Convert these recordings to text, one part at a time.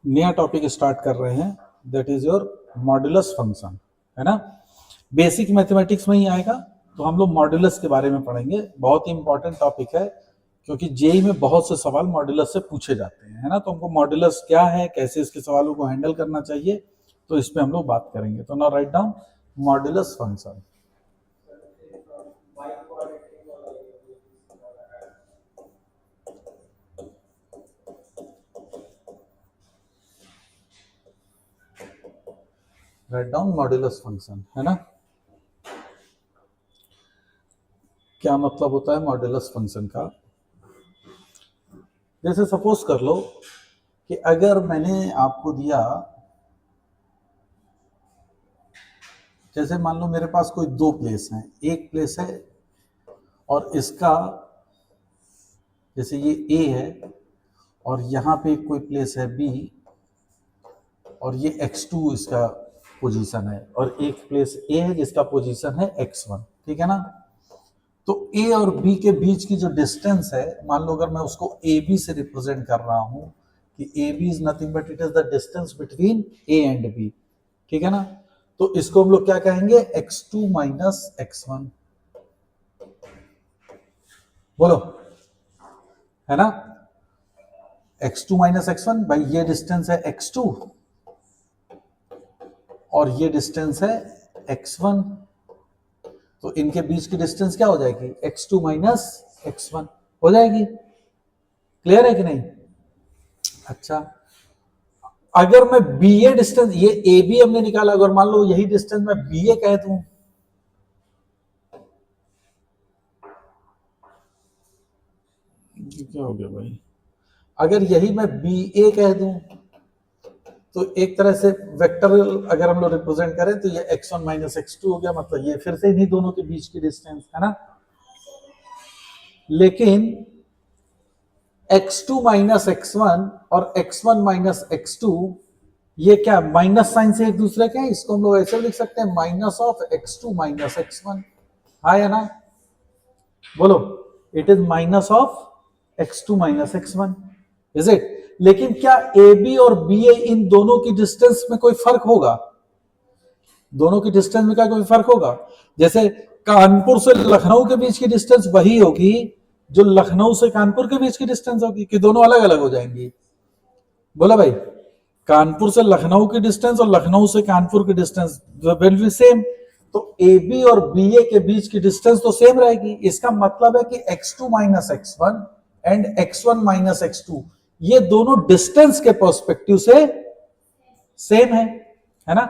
नया topic start कर रहे हैं, that is your modulus function, है ना। बेसिक मैथमेटिक्स में ही आएगा, तो हम लोग मॉड्यूलस के बारे में पढ़ेंगे। बहुत ही इंपॉर्टेंट टॉपिक है, क्योंकि जेई में बहुत से सवाल मॉड्यूलस से पूछे जाते हैं, है ना। तो हमको मॉड्यूलस क्या है, कैसे इसके सवालों को हैंडल करना चाहिए, तो इस पे हम लोग बात करेंगे। तो now write down modulus function. Write down modulus function, है ना। क्या मतलब होता है मॉड्यूलस फंक्शन का? जैसे सपोज कर लो कि अगर मैंने आपको दिया, जैसे मान लो मेरे पास कोई दो प्लेस हैं, एक प्लेस है और इसका जैसे ये ए है और यहाँ पे कोई प्लेस है बी और ये x2 इसका पोजीशन है, और एक प्लेस ए है जिसका पोजीशन है x1, ठीक है ना। तो ए और बी के बीच की जो डिस्टेंस है, मान लो अगर मैं उसको ए बी से रिप्रेजेंट कर रहा हूं कि A B is nothing but it is the distance between A and B, ठीक है ना। तो इसको हम लोग क्या कहेंगे? x2 माइनस x1, बोलो, है ना। x2 माइनस x1, भाई ये डिस्टेंस है x2 और ये डिस्टेंस है x1, तो इनके बीच की डिस्टेंस क्या हो जाएगी? x2 माइनस x1 हो जाएगी। क्लियर है कि नहीं? अच्छा, अगर मैं बी ए डिस्टेंस, ये ए बी हमने निकाला, अगर मान लो यही डिस्टेंस मैं बी ए कह दूं, क्या हो गया भाई? अगर यही मैं बी ए कह दूं, तो एक तरह से वेक्टर अगर हम लोग रिप्रेजेंट करें तो ये x1 माइनस x2 हो गया, मतलब ये फिर से इन्हीं दोनों के बीच की डिस्टेंस है ना। लेकिन x2 माइनस x1 और x1 माइनस x2 ये क्या माइनस साइन से एक दूसरे के हैं, इसको हम लोग ऐसे लिख सकते हैं minus of x2 minus x1, हाँ या ना, बोलो। It is minus of x2 minus x1, is it. लेकिन क्या ए बी और बी ए इन दोनों की डिस्टेंस में कोई फर्क होगा? दोनों की डिस्टेंस में क्या कोई फर्क होगा? जैसे कानपुर से लखनऊ के बीच की डिस्टेंस वही होगी जो लखनऊ से कानपुर के बीच की डिस्टेंस होगी, कि दोनों अलग अलग हो जाएंगी? बोला भाई, कानपुर से लखनऊ की डिस्टेंस और लखनऊ से कानपुर की डिस्टेंस विल बी सेम, तो ए बी और बी ए के बीच की डिस्टेंस तो सेम रहेगी। इसका मतलब है कि x2 minus x1 and x1 minus x2 ये दोनों डिस्टेंस के पर्सपेक्टिव से सेम है ना।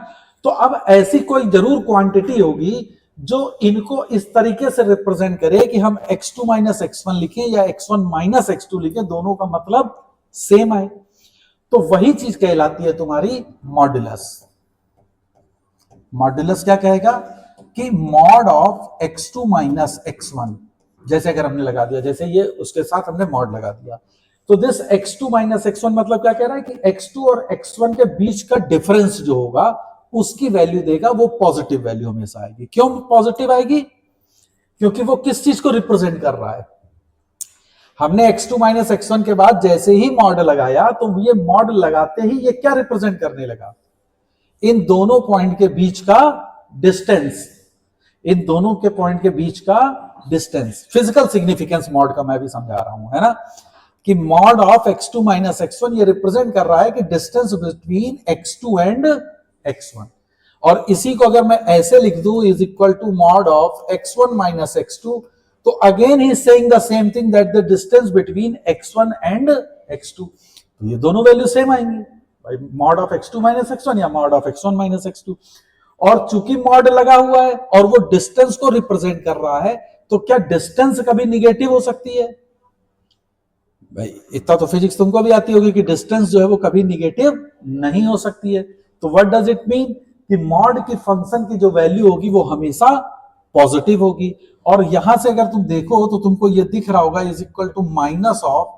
तो अब ऐसी कोई जरूर क्वांटिटी होगी जो इनको इस तरीके से रिप्रेजेंट करे कि हम x2 माइनस x1 लिखें या x1 माइनस x2 लिखें, दोनों का मतलब सेम आए, तो वही चीज कहलाती है तुम्हारी मॉड्यूलस। मॉड्यूलस क्या कहेगा कि mod of x2 minus x1, जैसे अगर हमने लगा दिया, जैसे ये उसके साथ हमने मॉड लगा दिया, तो दिस x2 माइनस x1 मतलब क्या कह रहा है कि x2 और x1 के बीच का डिफरेंस जो होगा उसकी वैल्यू देगा, वो पॉजिटिव वैल्यू हमेशा आएगी। क्यों पॉजिटिव आएगी? क्योंकि वो किस चीज को रिप्रेजेंट कर रहा है? हमने x2 माइनस x1 के बाद जैसे ही मॉड लगाया, तो ये मॉड लगाते ही ये क्या रिप्रेजेंट करने लगा? इन दोनों पॉइंट के बीच का डिस्टेंस, इन दोनों के पॉइंट के बीच का डिस्टेंस, फिजिकल सिग्निफिकेंस मॉड का मैं भी समझा रहा हूं, है ना, कि mod of x2 minus x1 ये रिप्रेजेंट कर रहा है कि distance between x2 and x1। और इसी को अगर मैं ऐसे लिख दूं is equal to mod of x1 minus x2, तो अगेन ही saying the same thing that the distance between x1 and x2, तो ये दोनों वैल्यू सेम आएंगी भाई, mod of x2 minus x1 या mod of x1 minus x2। और चूंकि मॉड लगा हुआ है और वो डिस्टेंस को रिप्रेजेंट कर रहा है, तो क्या डिस्टेंस कभी निगेटिव हो सकती है? भाई इतना तो फिजिक्स तुमको भी आती होगी कि डिस्टेंस जो है वो कभी निगेटिव नहीं हो सकती है। तो व्हाट डज इट मीन कि मॉड की फंक्शन की जो वैल्यू होगी वो हमेशा पॉजिटिव होगी। और यहां से अगर तुम देखो तो तुमको ये दिख रहा होगा is equal to minus of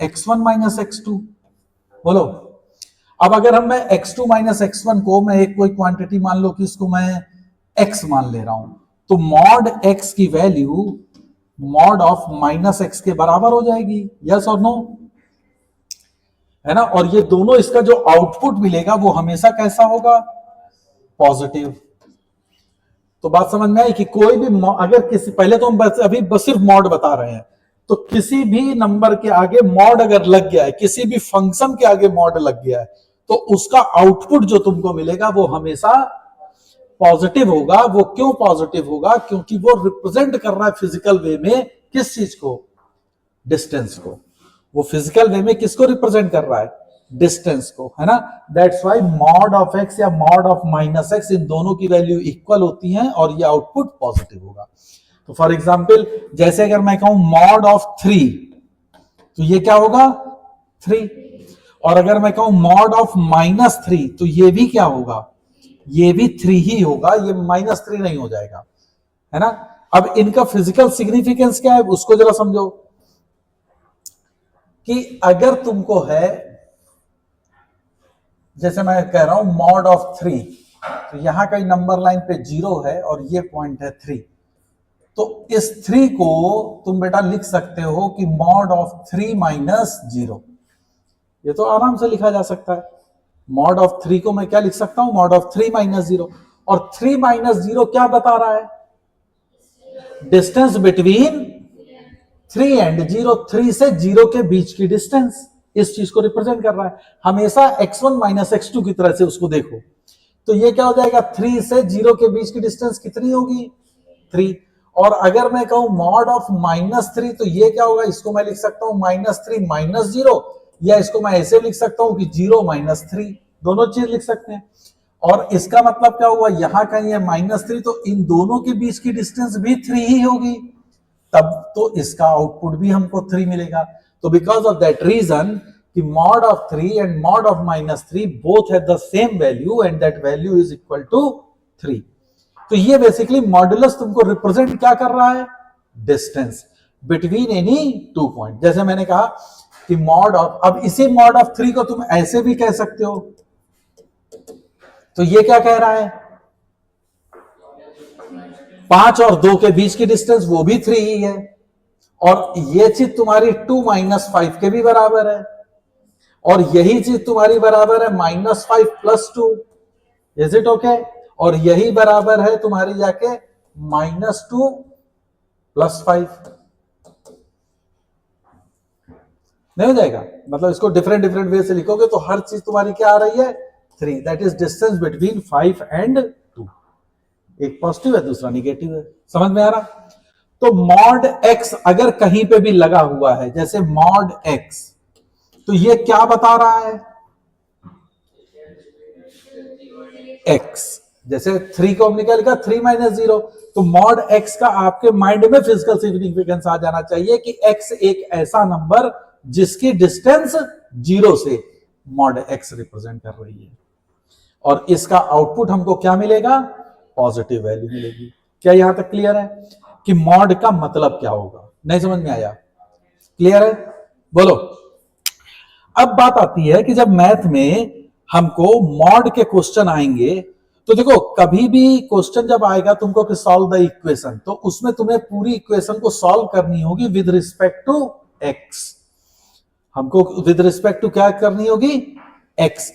x1 minus x2, बोलो। अब अगर हम मैं x2 माइनस x1 को मैं एक कोई क्वांटिटी मान लो कि इसको मैं x मान ले रहा हूं, तो मॉड x की value mod of minus x के बराबर हो जाएगी, यस और नो? है ना, और ये दोनों इसका जो आउटपुट मिलेगा वो हमेशा कैसा होगा, पॉजिटिव। तो बात समझ में आई कि कोई भी अगर किसी, पहले तो हम बस सिर्फ मॉड बता रहे हैं, तो किसी भी नंबर के आगे मॉड अगर लग गया है, किसी भी फंक्शन के आगे मॉड लग गया है, तो उसका आउटपुट जो तुमको मिलेगा वो हमेशा पॉजिटिव होगा। वो क्यों पॉजिटिव होगा, क्योंकि वो रिप्रेजेंट कर रहा है फिजिकल वे में किस चीज को, डिस्टेंस को। वो फिजिकल वे में किसको रिप्रेजेंट कर रहा है, डिस्टेंस को, है ना। That's why mod of x या मॉड ऑफ माइनस एक्स, इन दोनों की वैल्यू इक्वल होती है और ये आउटपुट पॉजिटिव होगा। तो फॉर एग्जाम्पल, जैसे अगर मैं कहूं मॉड ऑफ 3, तो ये क्या होगा, 3। और अगर मैं कहूं मॉड ऑफ -3, तो ये भी क्या होगा, ये भी 3 ही होगा, ये -3 नहीं हो जाएगा, है ना। अब इनका फिजिकल सिग्निफिकेंस क्या है उसको जरा समझो, कि अगर तुमको है, जैसे मैं कह रहा हूं मॉड ऑफ 3, तो यहां का नंबर लाइन पे 0 है और ये पॉइंट है 3, तो इस 3 को तुम बेटा लिख सकते हो कि मॉड ऑफ 3 - 0। ये तो आराम से लिखा जा सकता है। मॉड ऑफ 3 को मैं क्या लिख सकता हूं, मॉड ऑफ 3 - 0। और 3 - 0 क्या बता रहा है, डिस्टेंस बिटवीन 3 एंड 0, 3 से 0 के बीच की डिस्टेंस, इस चीज को रिप्रेजेंट कर रहा है। हमेशा x1 - x2 की तरह से उसको देखो, तो ये क्या हो जाएगा, 3 से 0 के बीच की डिस्टेंस कितनी होगी, 3। और अगर मैं कहूं मॉड ऑफ -3, तो ये क्या होगा, इसको मैं लिख सकता हूं -3 - 0, या इसको मैं ऐसे लिख सकता हूं कि 0 - 3, दोनों चीज लिख सकते हैं। और इसका मतलब क्या हुआ, यहां का ये -3, तो इन दोनों के बीच की डिस्टेंस भी 3 ही होगी, तब तो इसका आउटपुट भी हमको 3 मिलेगा। तो बिकॉज ऑफ दैट रीजन कि mod of 3 and mod of -3 both have the same value and that value is equal to 3। तो ये बेसिकली मॉडुलस तुमको रिप्रेजेंट क्या कर रहा है, डिस्टेंस बिटवीन एनी 2 पॉइंट। जैसे मैंने कहा कि मॉड ऑफ, अब इसी मॉड ऑफ 3 को तुम ऐसे भी कह सकते हो, तो ये क्या कह रहा है, 5 और 2 के बीच की डिस्टेंस वो भी 3 ही है, और ये चीज तुम्हारी 2 - 5 के भी बराबर है, और यही चीज तुम्हारी बराबर है -5 + 2, इज इट ओके। और यही बराबर है तुम्हारी जाके -2 + 5, नहीं हो जाएगा, मतलब इसको डिफरेंट वे से लिखोगे तो हर चीज तुम्हारी क्या आ रही है, 3। That is distance between 5 and 2। एक पॉजिटिव है, दूसरा निगेटिव है, समझ में आ रहा। तो मॉड x अगर कहीं पे भी लगा हुआ है, जैसे मॉड x, तो ये क्या बता रहा है, x। जैसे 3 को हमने क्या लिखा, 3 - 0, तो मॉड x का आपके माइंड में फिजिकल सिग्निफिकेंस आ जाना चाहिए कि x एक ऐसा नंबर जिसकी डिस्टेंस 0 से मॉड x रिप्रेजेंट कर रही है, और इसका आउटपुट हमको क्या मिलेगा, पॉजिटिव वैल्यू मिलेगी। क्या यहां तक क्लियर है कि मॉड का मतलब क्या होगा, नहीं समझ में आया, क्लियर है, बोलो। अब बात आती है कि जब मैथ में हमको मॉड के क्वेश्चन आएंगे, तो देखो कभी भी क्वेश्चन जब आएगा तुमको कि सॉल्व द इक्वेशन, तो उसमें तुम्हें पूरी इक्वेशन को सॉल्व करनी होगी विद रिस्पेक्ट टू एक्स। हमको विद रिस्पेक्ट टू क्या करनी होगी, एक्स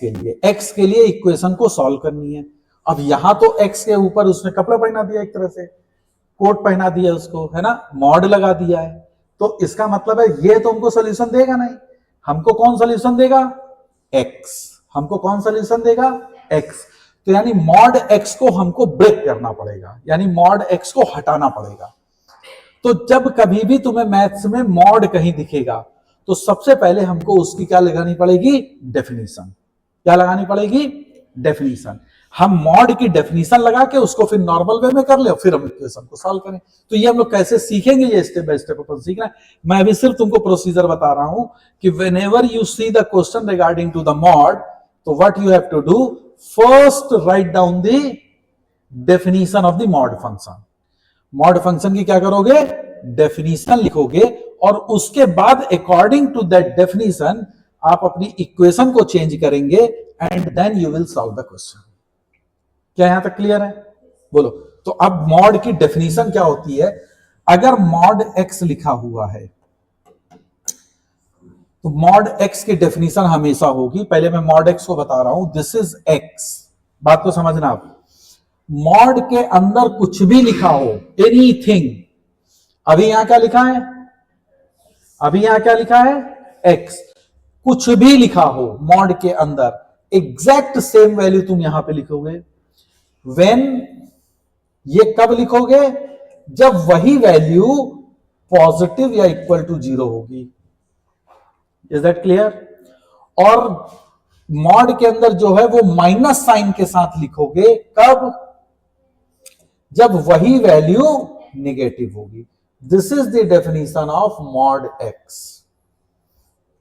के लिए इक्वेशन को सॉल्व करनी है। अब यहां तो एक्स के ऊपर उसने कपड़ा पहना दिया, एक तरह से कोट पहना दिया उसको, है ना, मॉड लगा दिया है, तो इसका मतलब है ये तो हमको सोल्यूशन देगा नहीं। हमको कौन सोल्यूशन देगा, एक्स। हमको कौन सोल्यूशन देगा, एक्स। तो यानी मॉड एक्स को हमको ब्रेक करना पड़ेगा, यानी मॉड एक्स को हटाना पड़ेगा। तो जब कभी भी तुम्हें मैथ्स में मॉड कहीं दिखेगा, तो सबसे पहले हमको उसकी क्या लगानी पड़ेगी, डेफिनेशन। क्या लगानी पड़ेगी, डेफिनेशन। हम मॉड की डेफिनेशन लगा के उसको फिर नॉर्मल वे में कर ले, फिर हम इक्वेशन को सॉल्व करें। तो ये हम लोग कैसे सीखेंगे, ये स्टेप बाय स्टेप अपन सीखना है। मैं अभी सिर्फ तुमको प्रोसीजर बता रहा हूं कि whenever you see the question regarding to the mod, तो what you have to do, first write down the definition of the mod function. Mod function की क्या करोगे, डेफिनेशन लिखोगे, और उसके बाद अकॉर्डिंग टू दैट डेफिनेशन आप अपनी इक्वेशन को चेंज करेंगे, and then you will solve the question. क्या यहां तक क्लियर है, बोलो। तो अब मॉड की डेफिनेशन क्या होती है, अगर मॉड एक्स लिखा हुआ है, तो तो मॉड एक्स की डेफिनेशन हमेशा होगी, पहले मैं मॉड एक्स को बता रहा हूं, दिस इज एक्स, बात को समझना आप। मॉड के अंदर कुछ भी लिखा हो, एनीथिंग, अभी यहां क्या लिखा है, अभी यहां क्या लिखा है, एक्स, कुछ भी लिखा हो मॉड के अंदर, एग्जैक्ट सेम वैल्यू तुम यहां पे लिखोगे। व्हेन, ये कब लिखोगे, जब वही वैल्यू पॉजिटिव या इक्वल टू 0 होगी। Is that clear? और मॉड के अंदर जो है वो माइनस साइन के साथ लिखोगे, कब, जब वही वैल्यू नेगेटिव होगी। This is the definition of mod x.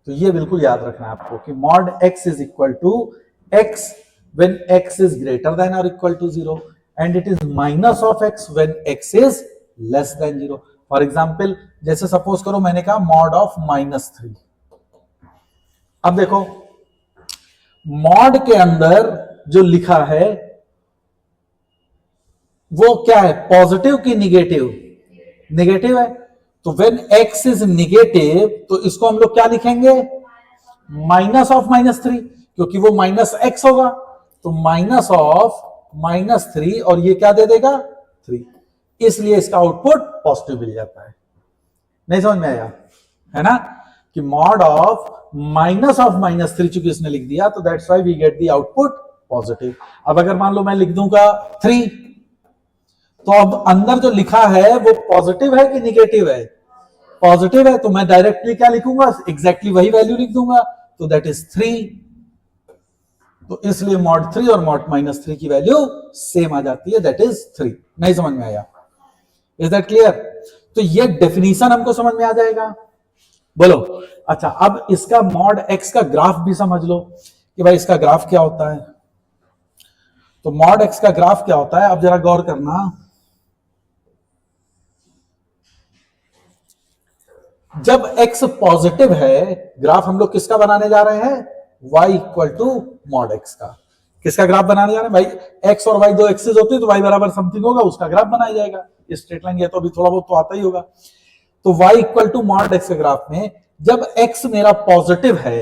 तो ये बिल्कुल याद रखना है आपको कि mod x is equal to x when x is greater than और equal to 0 and it is minus of x when x is less than 0। For example, जैसे सपोज करो मैंने कहा मॉड ऑफ -3। अब देखो मॉड के अंदर जो लिखा है वो क्या है, पॉजिटिव की निगेटिव, नेगेटिव है। तो व्हेन एक्स इज निगेटिव तो इसको हम लोग क्या लिखेंगे, माइनस ऑफ -3, क्योंकि वो माइनस एक्स होगा, तो माइनस ऑफ -3 और ये क्या दे देगा 3, इसलिए इसका आउटपुट पॉजिटिव मिल जाता है। नहीं समझ में आया, है ना, कि मॉड ऑफ माइनस ऑफ -3 चूंकि इसने लिख दिया तो that's why we get the output positive. अब अगर मान लो मैं लिख दूंगा 3, तो अब अंदर जो लिखा है वो पॉजिटिव है कि निगेटिव है, पॉजिटिव है, तो मैं डायरेक्टली क्या लिखूंगा, एग्जैक्टली वही वैल्यू लिख दूंगा, तो दैट इज 3। तो इसलिए मॉड 3 और मॉड -3 की वैल्यू सेम आ जाती है, दैट इज 3। नहीं समझ में आया, इज दैट क्लियर? तो ये डेफिनेशन हमको समझ में आ जाएगा, बोलो। अच्छा, अब इसका मॉड एक्स का ग्राफ भी समझ लो कि भाई इसका ग्राफ क्या होता है। तो मॉड एक्स का ग्राफ क्या होता है, अब जरा गौर करना। जब x पॉजिटिव है, ग्राफ हम लोग किसका बनाने जा रहे हैं, y equal to mod x का। किसका ग्राफ बनाने जा रहे हैं भाई, x और y दो एक्सिस होती है तो y बराबर समथिंग होगा, उसका ग्राफ बनाया जाएगा। स्ट्रेट लाइन ये तो अभी थोड़ा बहुत तो आता ही होगा। तो y equal to mod x के ग्राफ में जब x मेरा पॉजिटिव है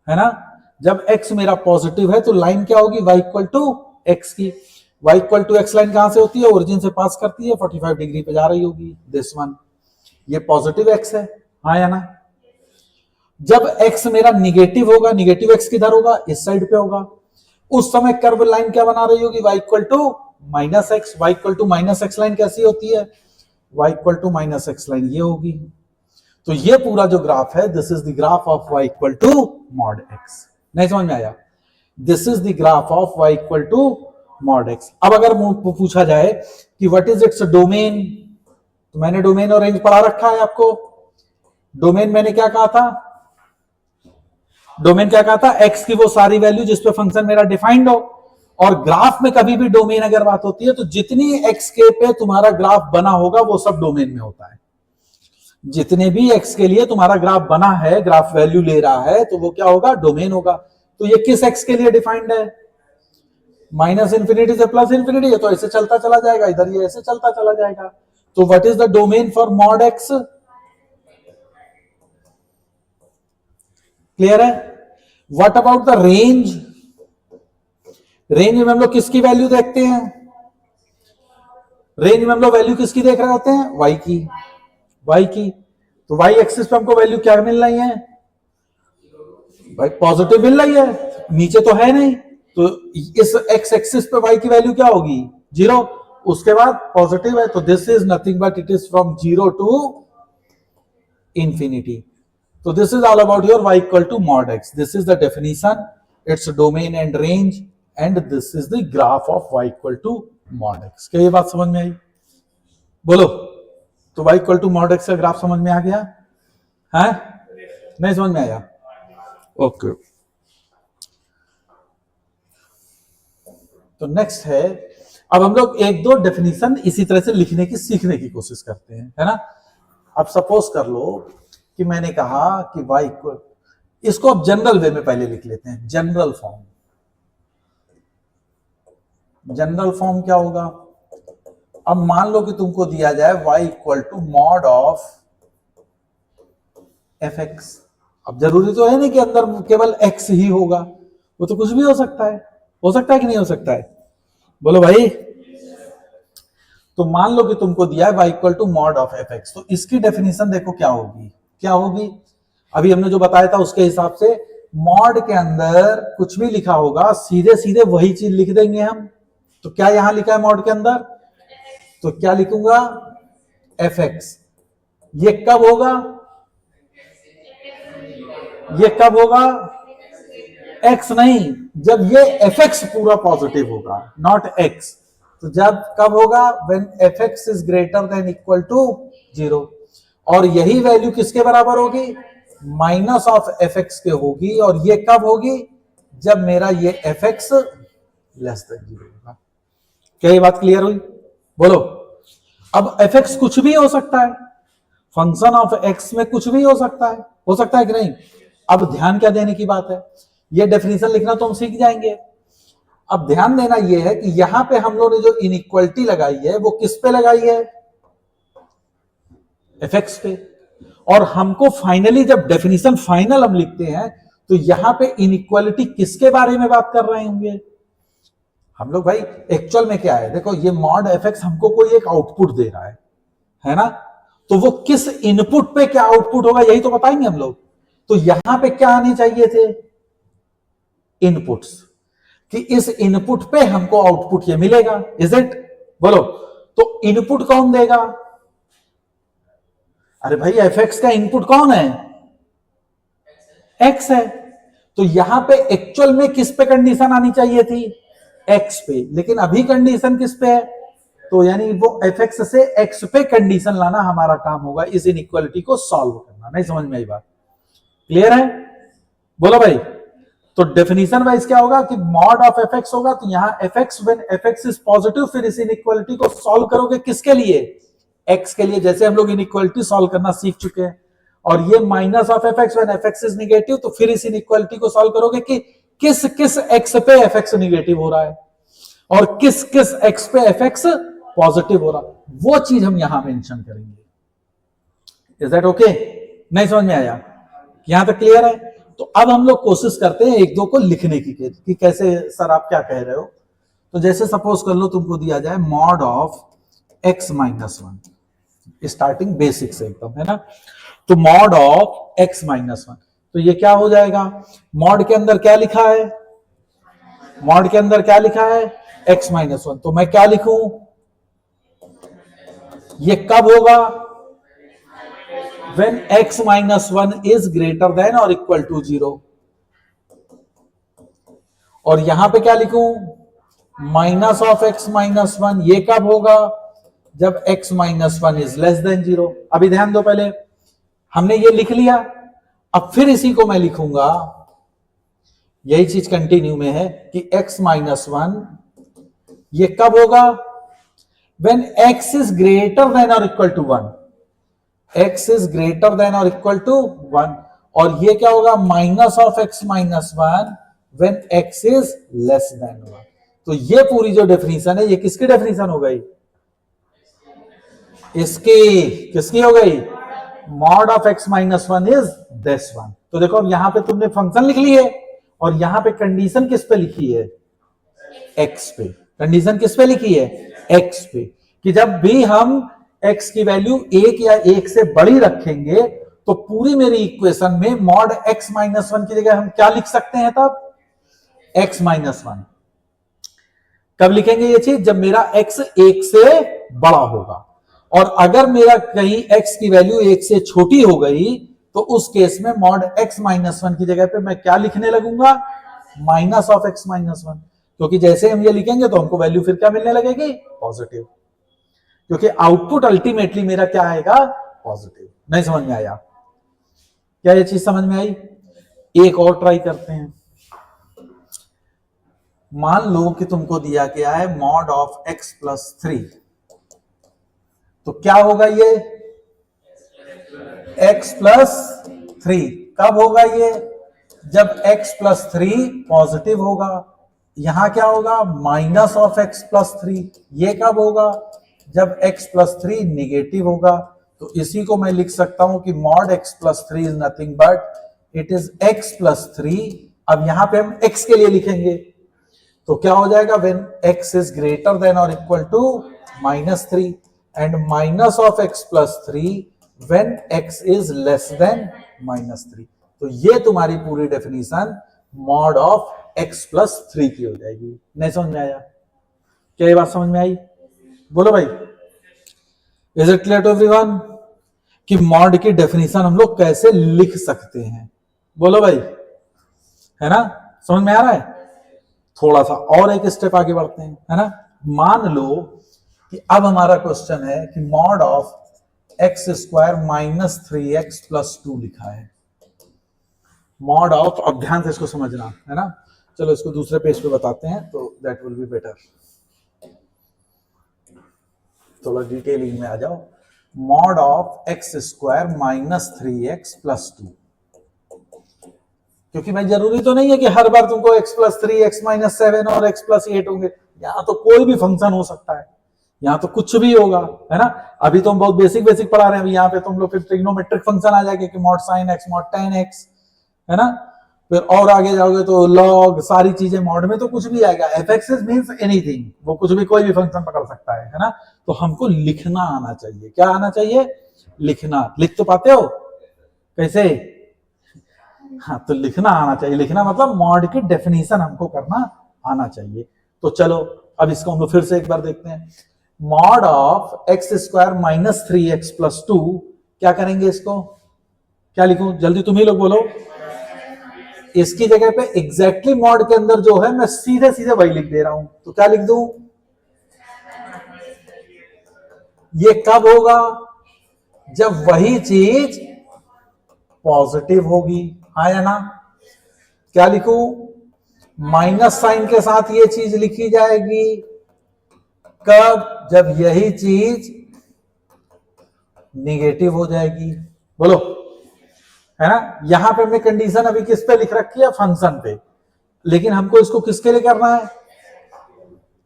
ना, जब x मेरा पॉजिटिव है तो लाइन क्या होगी, y इक्वल टू x की। y equal to x line कहां से होती है, ओरिजिन से पास करती है, 45 डिग्री पे जा रही होगी, दिस वन। ये पॉजिटिव x है, हाँ या ना। जब x मेरा निगेटिव होगा, निगेटिव x किधर होगा, इस साइड पे होगा, उस समय कर्व लाइन क्या बना रही होगी, y equal to -x। y equal to -x line कैसी होती है, y equal to -x line ये होगी। तो ये पूरा जो ग्राफ है, this is the graph of y equal to mod x। नहीं समझ में आया, this is the graph of y equal to mod x। अब अगर पूछा जाए कि व्हाट इज इट्स डोमेन, तो मैंने डोमेन और रेंज पढ़ा रखा है आपको। डोमेन मैंने क्या कहा था, डोमेन क्या कहा था, एक्स की वो सारी वैल्यू जिस पे फंक्शन मेरा डिफाइंड हो। और ग्राफ में कभी भी डोमेन अगर बात होती है तो जितनी एक्स के पे तुम्हारा ग्राफ बना होगा वो सब डोमेन में होता है। जितने भी एक्स के लिए तुम्हारा ग्राफ बना है, ग्राफ वैल्यू ले रहा है, तो वो क्या होगा, डोमेन होगा। तो ये किस एक्स के लिए डिफाइंड है, -∞ से +∞, ये तो ऐसे चलता चला जाएगा, इधर ये ऐसे चलता चला जाएगा। तो what is the domain for mod x, clear है? What about the range, range में हम लोग किसकी वैल्यू देखते हैं, रेंज में हम लोग वैल्यू किसकी देख रहे होते हैं, y की, y की। तो y एक्सिस पे हमको वैल्यू क्या मिल रही है भाई, पॉजिटिव मिल रही है, नीचे तो है नहीं, तो इस x एक्सिस पे y की वैल्यू क्या होगी, 0, उसके बाद पॉजिटिव है, तो this is nothing but it is from 0 to infinity. So this is all about your y equal to mod x. This is the definition, its domain and range, and this is the graph of y equal to mod x. क्या ये बात समझ में आई, बोलो। तो y equal to mod x का graph समझ में आ गया है, नहीं समझ में आया, ओके। तो नेक्स्ट है, अब हम लोग एक दो डेफिनेशन इसी तरह से लिखने की, सीखने की कोशिश करते हैं, है ना। अब सपोज कर लो कि मैंने कहा कि y इक्वल, इसको अब जनरल वे में पहले लिख लेते हैं, जनरल फॉर्म। जनरल फॉर्म क्या होगा, अब मान लो कि तुमको दिया जाए y equal to mod of f(x), अब जरूरी तो है नहीं कि अंदर केवल x ही होगा, वो तो कुछ भी हो सकता है कि नहीं हो सकता है? बोलो भाई। तो मान लो कि तुमको दिया है y equal to mod of F X, तो इसकी डेफिनेशन देखो क्या होगी, क्या होगी? अभी हमने जो बताया था उसके हिसाब से मॉड के अंदर कुछ भी लिखा होगा सीधे सीधे वही चीज लिख देंगे हम। तो क्या यहां लिखा है मॉड के अंदर, तो क्या लिखूंगा? F x. ये कब होगा, ये कब होगा? एक्स नहीं, जब ये एफ एक्स पूरा पॉजिटिव होगा, नॉट एक्स। तो जब कब होगा? When F X is greater than equal to 0। और यही वैल्यू किसके बराबर होगी? माइनस ऑफ एफ एक्स के होगी। और ये कब होगी? जब मेरा ये एफ एक्स लेस देन 0 होगा। क्या ये बात क्लियर हुई? बोलो। अब एफ एक्स कुछ भी हो सकता है, फंक्शन ऑफ एक्स में कुछ भी हो सकता है कि नहीं? अब ध्यान क्या देने की बात है, ये डेफिनेशन लिखना तो हम सीख जाएंगे। अब ध्यान देना ये है कि यहां पे हम लोगों ने जो इनइक्वालिटी लगाई है वो किस पे लगाई है? एफ एक्स पे। और हमको फाइनली जब डेफिनेशन फाइनल हम लिखते हैं तो यहां पे इनइक्वालिटी किसके बारे में बात कर रहे होंगे हम लोग? भाई एक्चुअल में क्या है, देखो ये मॉड एफ एक्स हमको कोई एक आउटपुट दे रहा है ना? तो वो किस इनपुट पे क्या आउटपुट होगा यही तो बताएंगे हम लोग। तो यहां पे क्या आने चाहिए थे? इनपुट्स, कि इस इनपुट पे हमको आउटपुट ये मिलेगा। Is it? बोलो। तो इनपुट कौन देगा? अरे भाई एफ एक्स का इनपुट कौन है? एक्स है। तो यहां पे एक्चुअल में किस पे कंडीशन आनी चाहिए थी? एक्स पे। लेकिन अभी कंडीशन किस पे है? तो यानी वो एफ एक्स से एक्स पे कंडीशन लाना हमारा काम होगा, इस इनइक्वालिटी को सॉल्व करना। नहीं समझ में आई बात? क्लियर है? बोलो भाई। तो डेफिनेशन वाइज क्या होगा कि मॉड ऑफ एफ एक्स होगा, तो यहां F x when F X is positive, फिर इस इनइक्वालिटी को सॉल्व करोगे किसके लिए? एक्स के लिए, जैसे हम लोग इनइक्वालिटी सॉल्व करना सीख चुके हैं। और ये minus of F x when F X is negative, तो फिर इस इनइक्वालिटी को सॉल्व करोगे कि किस किस एक्स पे एफ एक्स नेगेटिव हो रहा है और किस किस एक्स पे एफ एक्स पॉजिटिव हो रहा है, वो चीज हम यहां मेंशन करेंगे। Is that okay? नहीं समझ में आया? यहां तक क्लियर है? तो अब हम लोग कोशिश करते हैं एक दो को लिखने की कि कैसे सर आप क्या कह रहे हो। तो जैसे सपोज कर लो तुमको दिया जाए mod of x minus 1, starting basic से एकदम, है ना? तो मॉड ऑफ x माइनस 1, तो ये क्या हो जाएगा? मॉड के अंदर क्या लिखा है? मॉड के अंदर क्या लिखा है? x minus 1। तो मैं क्या लिखूं? ये कब होगा? when x minus 1 is greater than or equal to 0। और यहां पे क्या लिखूं? Minus of x minus 1। ये कब होगा? जब x minus 1 is less than 0। अभी ध्यान दो, पहले हमने ये लिख लिया, अब फिर इसी को मैं लिखूंगा, यही चीज कंटिन्यू में है कि x माइनस 1 ये कब होगा? when x is greater than or equal to 1। x is greater than or equal to 1। और ये क्या होगा? Minus of x minus 1 when x is less than 1। तो ये पूरी जो डेफिनेशन है ये किसकी डेफिनेशन हो गई? इसकी। किसकी हो गई? Mod of x minus 1 is this one. तो देखो अब यहां पे तुमने फंक्शन लिख ली है और यहां पे कंडीशन किस पे लिखी है? x पे। कंडीशन किस पे लिखी है? x पे। कि जब भी हम x की वैल्यू 1 या 1 से बड़ी रखेंगे तो पूरी मेरी इक्वेशन में मॉड x माइनस 1 की जगह हम क्या लिख सकते हैं? तब x माइनस 1। कब लिखेंगे ये चीज? जब मेरा x 1 से बड़ा होगा। और अगर मेरा कहीं x की वैल्यू 1 से छोटी हो गई तो उस केस में मॉड x माइनस 1 की जगह पे मैं क्या लिखने लगूंगा? Minus of x minus 1। क्योंकि जैसे हम ये लिखेंगे तो हमको वैल्यू फिर क्या मिलने लगेगी? पॉजिटिव। क्योंकि आउटपुट अल्टीमेटली मेरा क्या आएगा? पॉजिटिव। नहीं समझ में आया? क्या ये चीज समझ में आई? एक और ट्राई करते हैं। मान लो कि तुमको दिया गया है मॉड ऑफ x प्लस 3, तो क्या होगा ये? x प्लस 3 कब होगा ये? जब x प्लस 3 पॉजिटिव होगा। यहां क्या होगा? Minus of x plus 3। ये कब होगा? जब x प्लस 3 निगेटिव होगा। तो इसी को मैं लिख सकता हूं कि mod x plus 3 is nothing but it is x plus 3। अब यहां पे हम x के लिए लिखेंगे तो क्या हो जाएगा, when x is greater than और equal to -3 and minus of x plus 3 when x is less than -3। तो ये तुम्हारी पूरी definition mod of x plus 3 की हो जाएगी। नहीं समझ में आया? क्या ये बात समझ में आई? बोलो भाई, is it clear to everyone कि मॉड की डेफिनेशन हम लोग कैसे लिख सकते हैं? बोलो भाई, है ना? समझ में आ रहा है? थोड़ा सा और एक स्टेप आगे बढ़ते हैं, है ना? मान लो कि अब हमारा क्वेश्चन है कि mod of x square minus 3x plus 2 लिखा है। मॉड ऑफ, अब ध्यान से इसको समझना, है ना? चलो इसको दूसरे पेज पे बताते हैं तो दैट विल बी बेटर। थोड़ा डिटेलिंग में आ जाओ। Mod of x square minus 3x plus 2, क्योंकि भाई जरूरी तो नहीं है कि हर बार तुमको x प्लस 3, x माइनस 7 और x प्लस 8 होंगे। यहां तो कोई भी फंक्शन हो सकता है, यहां तो कुछ भी होगा, है ना? अभी तो हम बहुत बेसिक पढ़ा रहे हैं, यहाँ पे तुम लोग फिर ट्रिग्नोमेट्रिक फंक्शन आ जाएगा कि mod sine x mod tan x, है ना? फिर और आगे जाओगे तो लॉग, सारी चीजें मॉड में तो कुछ भी आएगा। fx मींस एनीथिंग, वो कुछ भी, कोई भी फंक्शन पकड़ सकता है ना? तो हमको लिखना आना चाहिए। क्या आना चाहिए? लिखना। लिख तो पाते हो? कैसे? हाँ, तो लिखना आना चाहिए। लिखना मतलब मॉड की डेफिनेशन हमको करना आना चाहिए। तो चलो अब इसको हम लोग फिर से एक बार देखते हैं। Mod of x square minus 3x plus 2, क्या करेंगे इसको? क्या लिखूं? जल्दी तुम ही लोग बोलो। इसकी जगह पे एग्जैक्टली मॉड के अंदर जो है मैं सीधे सीधे वही लिख दे रहा हूं। तो क्या लिख दूं? ये कब होगा? जब वही चीज पॉजिटिव होगी, हाँ या ना? क्या लिखूं? माइनस साइन के साथ ये चीज लिखी जाएगी। कब? जब यही चीज निगेटिव हो जाएगी। बोलो, है ना? यहां पे हमने कंडीशन अभी किस पे लिख रखी है? फंक्शन पे। लेकिन हमको इसको किसके लिए करना है?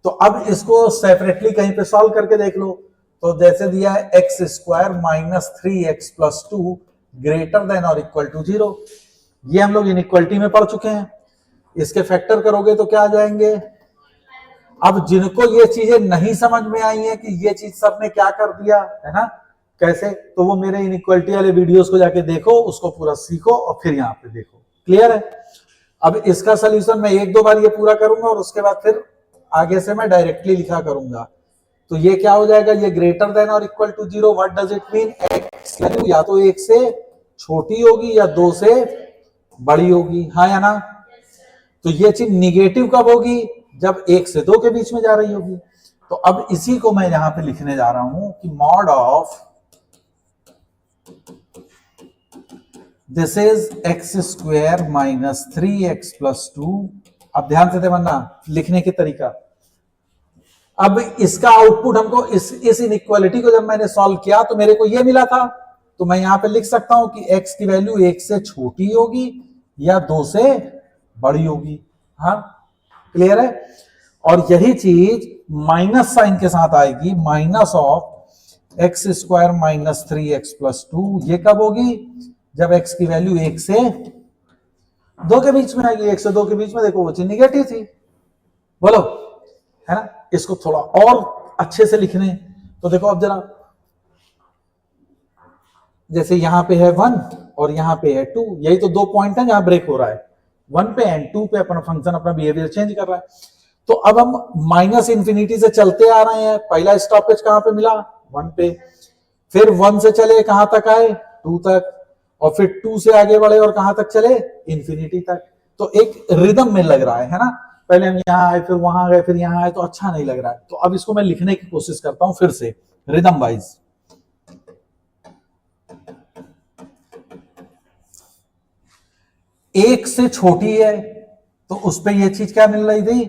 तो अब इसको सेपरेटली कहीं पे सॉल्व करके देख लो। तो जैसे दिया है x square minus 3x plus 2 greater than और इक्वल टू 0। ये हम लोग इनइक्वलिटी में पढ़ चुके हैं। इसके फैक्टर करोगे तो क्या आ जाएंगे? अब जिनको ये चीजें नहीं समझ में आई है कि ये चीज सर ने क्या कर दिया, है ना, कैसे, तो वो मेरे इनइक्वलिटी वाले वीडियोस को जाके देखो, उसको पूरा सीखो और फिर यहाँ पे देखो। क्लियर है? अब इसका सोल्यूशन मैं एक दो बार ये पूरा करूंगा और उसके बाद फिर आगे से मैं डायरेक्टली लिखा करूंगा। तो ये क्या हो जाएगा? ये ग्रेटर देन और equal to 0। What does it mean? X value या तो 1 से छोटी होगी या 2 से बड़ी होगी, हाँ या ना? तो ये चीज निगेटिव कब होगी? जब 1 से 2 के बीच में जा रही होगी। तो अब इसी को मैं यहां पे लिखने जा रहा हूं कि mod of this is x square minus 3x plus 2। अब ध्यान से देखना लिखने के तरीका। अब इसका आउटपुट हमको इस इनइक्वालिटी को जब मैंने सॉल्व किया तो मेरे को ये मिला था। तो मैं यहां पे लिख सकता हूं कि x की वैल्यू 1 से छोटी होगी या 2 से बड़ी होगी। हाँ, क्लियर है? और यही चीज माइनस साइन के साथ आएगी। Minus of x square minus 3x plus 2, ये कब होगी? जब x की वैल्यू 1 से 2 के बीच में आएगी। 1 से 2 के बीच में देखो वो चीज निगेटिव थी। बोलो, है ना? इसको थोड़ा और अच्छे से लिखने तो देखो अब जरा, जैसे यहां पे है 1 और यहां पे है 2, यही तो 2 पॉइंट है जहां ब्रेक हो रहा है। 1 पे एंड 2 पे अपना फंक्शन अपना बिहेवियर चेंज कर रहा है। तो अब हम माइनस इंफिनिटी से चलते आ रहे हैं। पहला स्टॉपेज कहां पे मिला? 1 पे। फिर 1 से चले कहां तक आए? 2 तक। और फिर 2 से आगे बढ़े और कहां तक चले? इंफिनिटी तक। तो एक रिदम में लग रहा है ना? पहले हम यहां आए, फिर वहां गए, फिर यहां आए, तो अच्छा नहीं लग रहा है। तो अब इसको मैं लिखने की कोशिश करता हूं फिर से रिदम वाइज। एक से छोटी है तो उस पर यह चीज क्या मिल रही थी?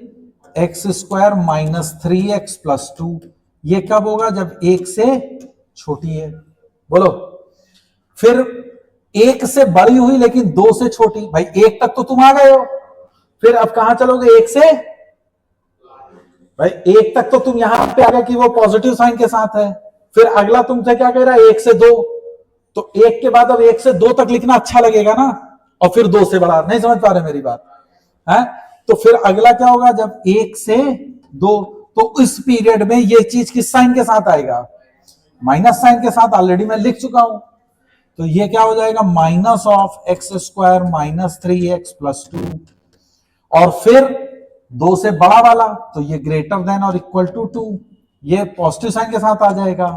X square minus 3x plus 2। ये कब होगा? जब 1 से छोटी है। बोलो। फिर 1 से बड़ी हुई लेकिन 2 से छोटी। भाई 1 तक तो तुम आ गए हो, फिर अब कहां चलोगे? 1 से, भाई 1 तक तो तुम यहां पे आ गए कि वो पॉजिटिव साइन के साथ है। फिर अगला तुमसे क्या कह रहा है? 1 से 2। तो 1 के बाद अब 1 से 2 तक लिखना अच्छा लगेगा ना? और फिर 2 से बड़ा, नहीं समझ पा रहे मेरी बात है? तो फिर अगला क्या होगा, जब 1 से 2, तो इस पीरियड में ये चीज किस साइन के साथ आएगा, माइनस साइन के साथ, ऑलरेडी मैं लिख चुका हूं। तो ये क्या हो जाएगा, minus of x square minus 3x plus 2, और फिर 2 से बड़ा वाला, तो ये ग्रेटर देन और इक्वल टू 2, ये पॉजिटिव साइन के साथ आ जाएगा।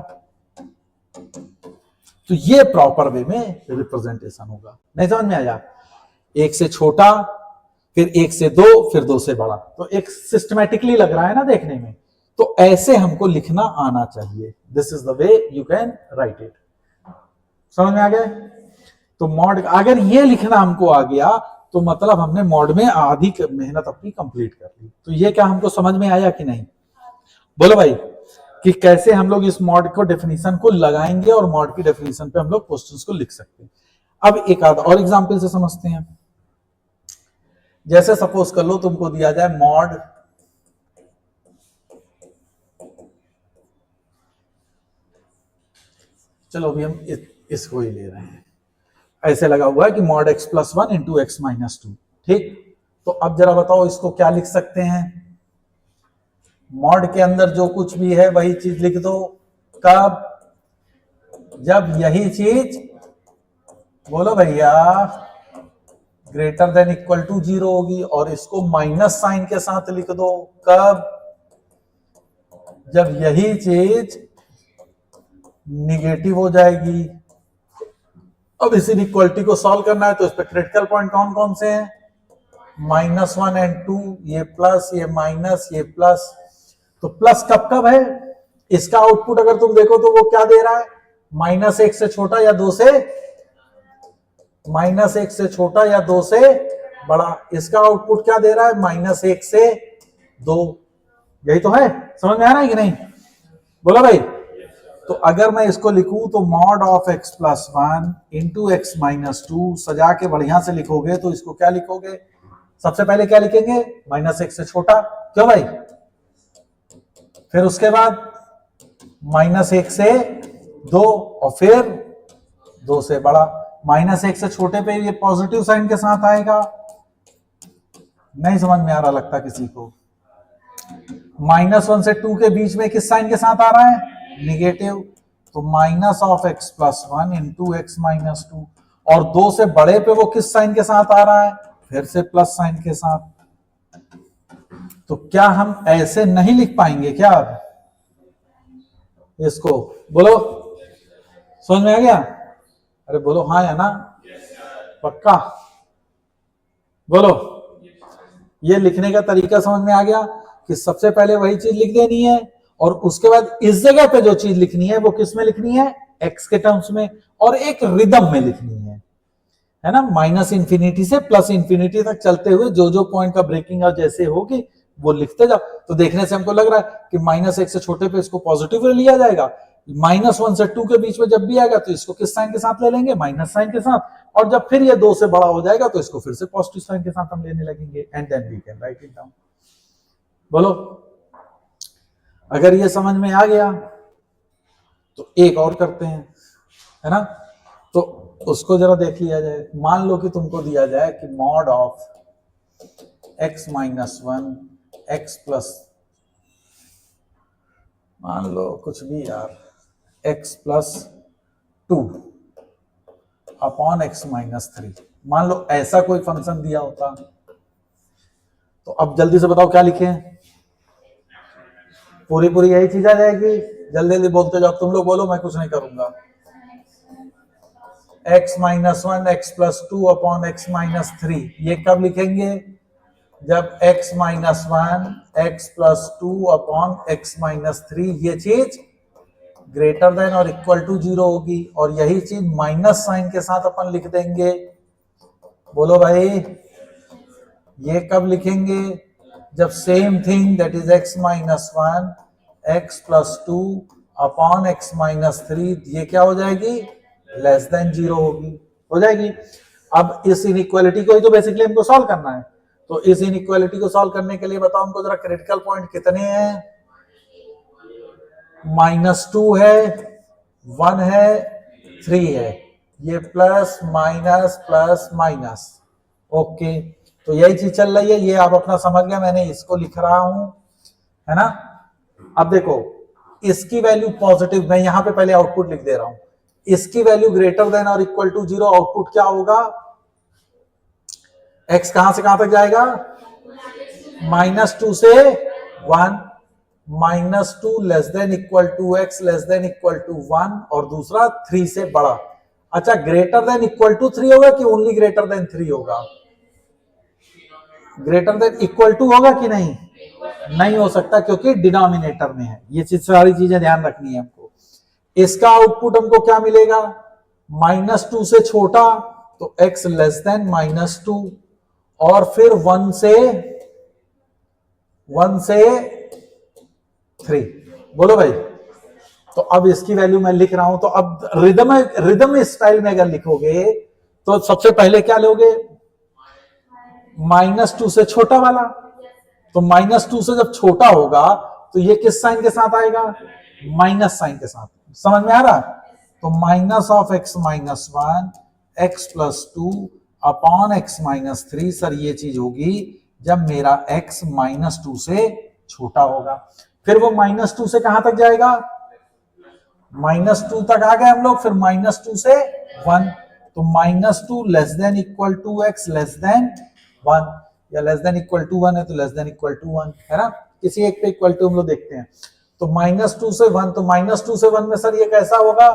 तो ये प्रॉपर वे में रिप्रेजेंटेशन होगा। नहीं समझ में आया? 1 से छोटा, फिर 1 से 2, फिर 2 से बड़ा, तो एक सिस्टमैटिकली लग रहा है ना देखने में। तो ऐसे हमको लिखना आना चाहिए। This is the way you can write it. समझ में आ गया? तो मॉड, अगर ये लिखना हमको आ गया तो मतलब हमने मॉड में आधी मेहनत अपनी कंप्लीट कर ली। तो ये क्या हमको समझ में आया कि नहीं? बोलो भाई, कि कैसे हम लोग इस मॉड को डेफिनेशन को लगाएंगे और मॉड की डेफिनेशन पे हम लोग क्वेश्चंस को लिख सकते हैं। अब एक आध और एग्जांपल से समझते हैं। जैसे सपोज कर लो तुमको दिया जाए मॉड चलो अभी हम इसको ही ले रहे हैं। ऐसे लगा हुआ है कि mod x plus 1 into x minus 2, ठीक? तो अब जरा बताओ इसको क्या लिख सकते हैं? मॉड के अंदर जो कुछ भी है वही चीज लिख दो। कब? जब यही चीज, बोलो भैया, ग्रेटर देन इक्वल टू 0 होगी, और इसको माइनस साइन के साथ लिख दो। कब? जब यही चीज निगेटिव हो जाएगी। अब इस इनइक्वालिटी को सॉल्व करना है तो इस पे क्रिटिकल पॉइंट कौन कौन से हैं? -1 एंड 2, ये प्लस, ये माइनस, ये प्लस। तो प्लस कब कब है? इसका आउटपुट अगर तुम देखो तो वो क्या दे रहा है, -1 से छोटा या 2 से, -1 से छोटा या 2 से बड़ा। इसका आउटपुट क्या दे रहा है, -1 से 2। यही तो है। समझ में आ रहा है कि नहीं? बोलो भाई। तो अगर मैं इसको लिखूं तो mod of x plus 1 into x minus 2, सजा के बढ़िया से लिखोगे तो इसको क्या लिखोगे? सबसे पहले क्या लिखेंगे? -1 से छोटा, क्यों भाई? फिर उसके बाद -1 से 2, और फिर 2 से बड़ा। -1 से छोटे पे ये पॉजिटिव साइन के साथ आएगा। नहीं समझ में आ रहा लगता किसी को? -1 से 2 के बीच में किस साइन के साथ आ रहा है? निगेटिव। तो minus of x plus 1 into x minus 2, और 2 से बड़े पे वो किस साइन के साथ आ रहा है? फिर से प्लस साइन के साथ। तो क्या हम ऐसे नहीं लिख पाएंगे क्या? अब इसको बोलो, समझ में आ गया? अरे बोलो हाँ या ना? पक्का बोलो। ये लिखने का तरीका समझ में आ गया कि सबसे पहले वही चीज लिख देनी है, और उसके बाद इस जगह पे जो चीज लिखनी है वो किस में लिखनी है? x के टर्म्स में, और एक रिदम में लिखनी है ना? -इन्फिनिटी से +इन्फिनिटी तक चलते हुए जो जो पॉइंट का ब्रेकिंग और जैसे होगी वो लिखते जाओ। तो देखने से हमको लग रहा है कि -1 से छोटे पे इसको पॉजिटिव लिया जाएगा, -1 से 2 के बीच में जब भी आएगा तो इसको किस साइन के साथ ले लेंगे? माइनस साइन के साथ। और जब फिर ये 2 से बड़ा हो जाएगा तो इसको फिर से पॉजिटिव साइन के साथ हम लेने लगेंगे। And then we can write it down. बोलो, अगर ये समझ में आ गया तो एक और करते हैं, है ना? तो उसको जरा देख लिया जाए। मान लो कि तुमको दिया जाए कि mod of x minus 1 x plus, मान लो कुछ भी यार, x plus 2 upon x minus 3, मान लो ऐसा कोई फंक्शन दिया होता। तो अब जल्दी से बताओ क्या लिखें? पूरी पूरी यही चीज आ जाएगी। जल्दी जल्दी बोलते जाओ, तुम लोग बोलो, मैं कुछ नहीं करूंगा। x minus 1 x plus 2 upon x minus 3, ये कब लिखेंगे? जब x minus 1 x plus 2 upon x minus 3 ये चीज ग्रेटर देन और इक्वल टू 0 होगी, और यही चीज माइनस साइन के साथ अपन लिख देंगे। बोलो भाई, ये कब लिखेंगे? जब same thing that is x minus 1 x plus 2 upon x minus 3, ये क्या हो जाएगी? लेस देन 0 होगी, हो जाएगी। अब इस इनइक्वालिटी को ही तो बेसिकली हमको सॉल्व करना है। तो इस इनइक्वालिटी को सॉल्व करने के लिए बताओ हमको जरा, क्रिटिकल पॉइंट कितने हैं? -2 है, 1 है, 3 है। ये प्लस माइनस। ओके, तो यही चीज चल रही है, ये आप अपना समझ गया, मैंने इसको लिख रहा हूं, है ना। अब देखो, इसकी वैल्यू पॉजिटिव, मैं यहां पे पहले आउटपुट लिख दे रहा हूं, इसकी वैल्यू ग्रेटर देन और इक्वल टू 0, आउटपुट क्या होगा, x कहां से कहां तक जाएगा, -2 से 1, -2 less than equal to x less than equal to 1, और दूसरा 3 से बड़ा। अच्छा, ग्रेटर देन इक्वल टू 3 होगा कि ओनली ग्रेटर देन 3 होगा, ग्रेटर देन इक्वल टू होगा कि नहीं, नहीं हो सकता क्योंकि डिनोमिनेटर में है। ये चीज, सारी चीजें ध्यान रखनी है हमको। इसका आउटपुट हमको क्या मिलेगा, -2 से छोटा तो x लेस देन -2, और फिर 1 से 3। बोलो भाई, तो अब इसकी वैल्यू मैं लिख रहा हूं, तो अब रिदम स्टाइल में अगर लिखोगे तो सबसे पहले क्या लोगे, -2 से छोटा वाला, तो -2 से जब छोटा होगा तो ये किस साइन के साथ आएगा, माइनस साइन के साथ। समझ में आ रहा, तो -(x-1) x + 2 upon x-3। Sir ये चीज होगी जब मेरा x -2 से छोटा होगा। फिर वो -2 से कहां तक जाएगा, -2 तक आ गए हम लोग, फिर -2 से 1, तो -2 less than equal to x less than 1, या लेस देन इक्वल टू 1 है तो लेस देन इक्वल टू 1, है ना। किसी एक पे इक्वल टू हम लोग देखते हैं, तो -2 से 1, तो -2 से 1 में सर ये कैसा होगा,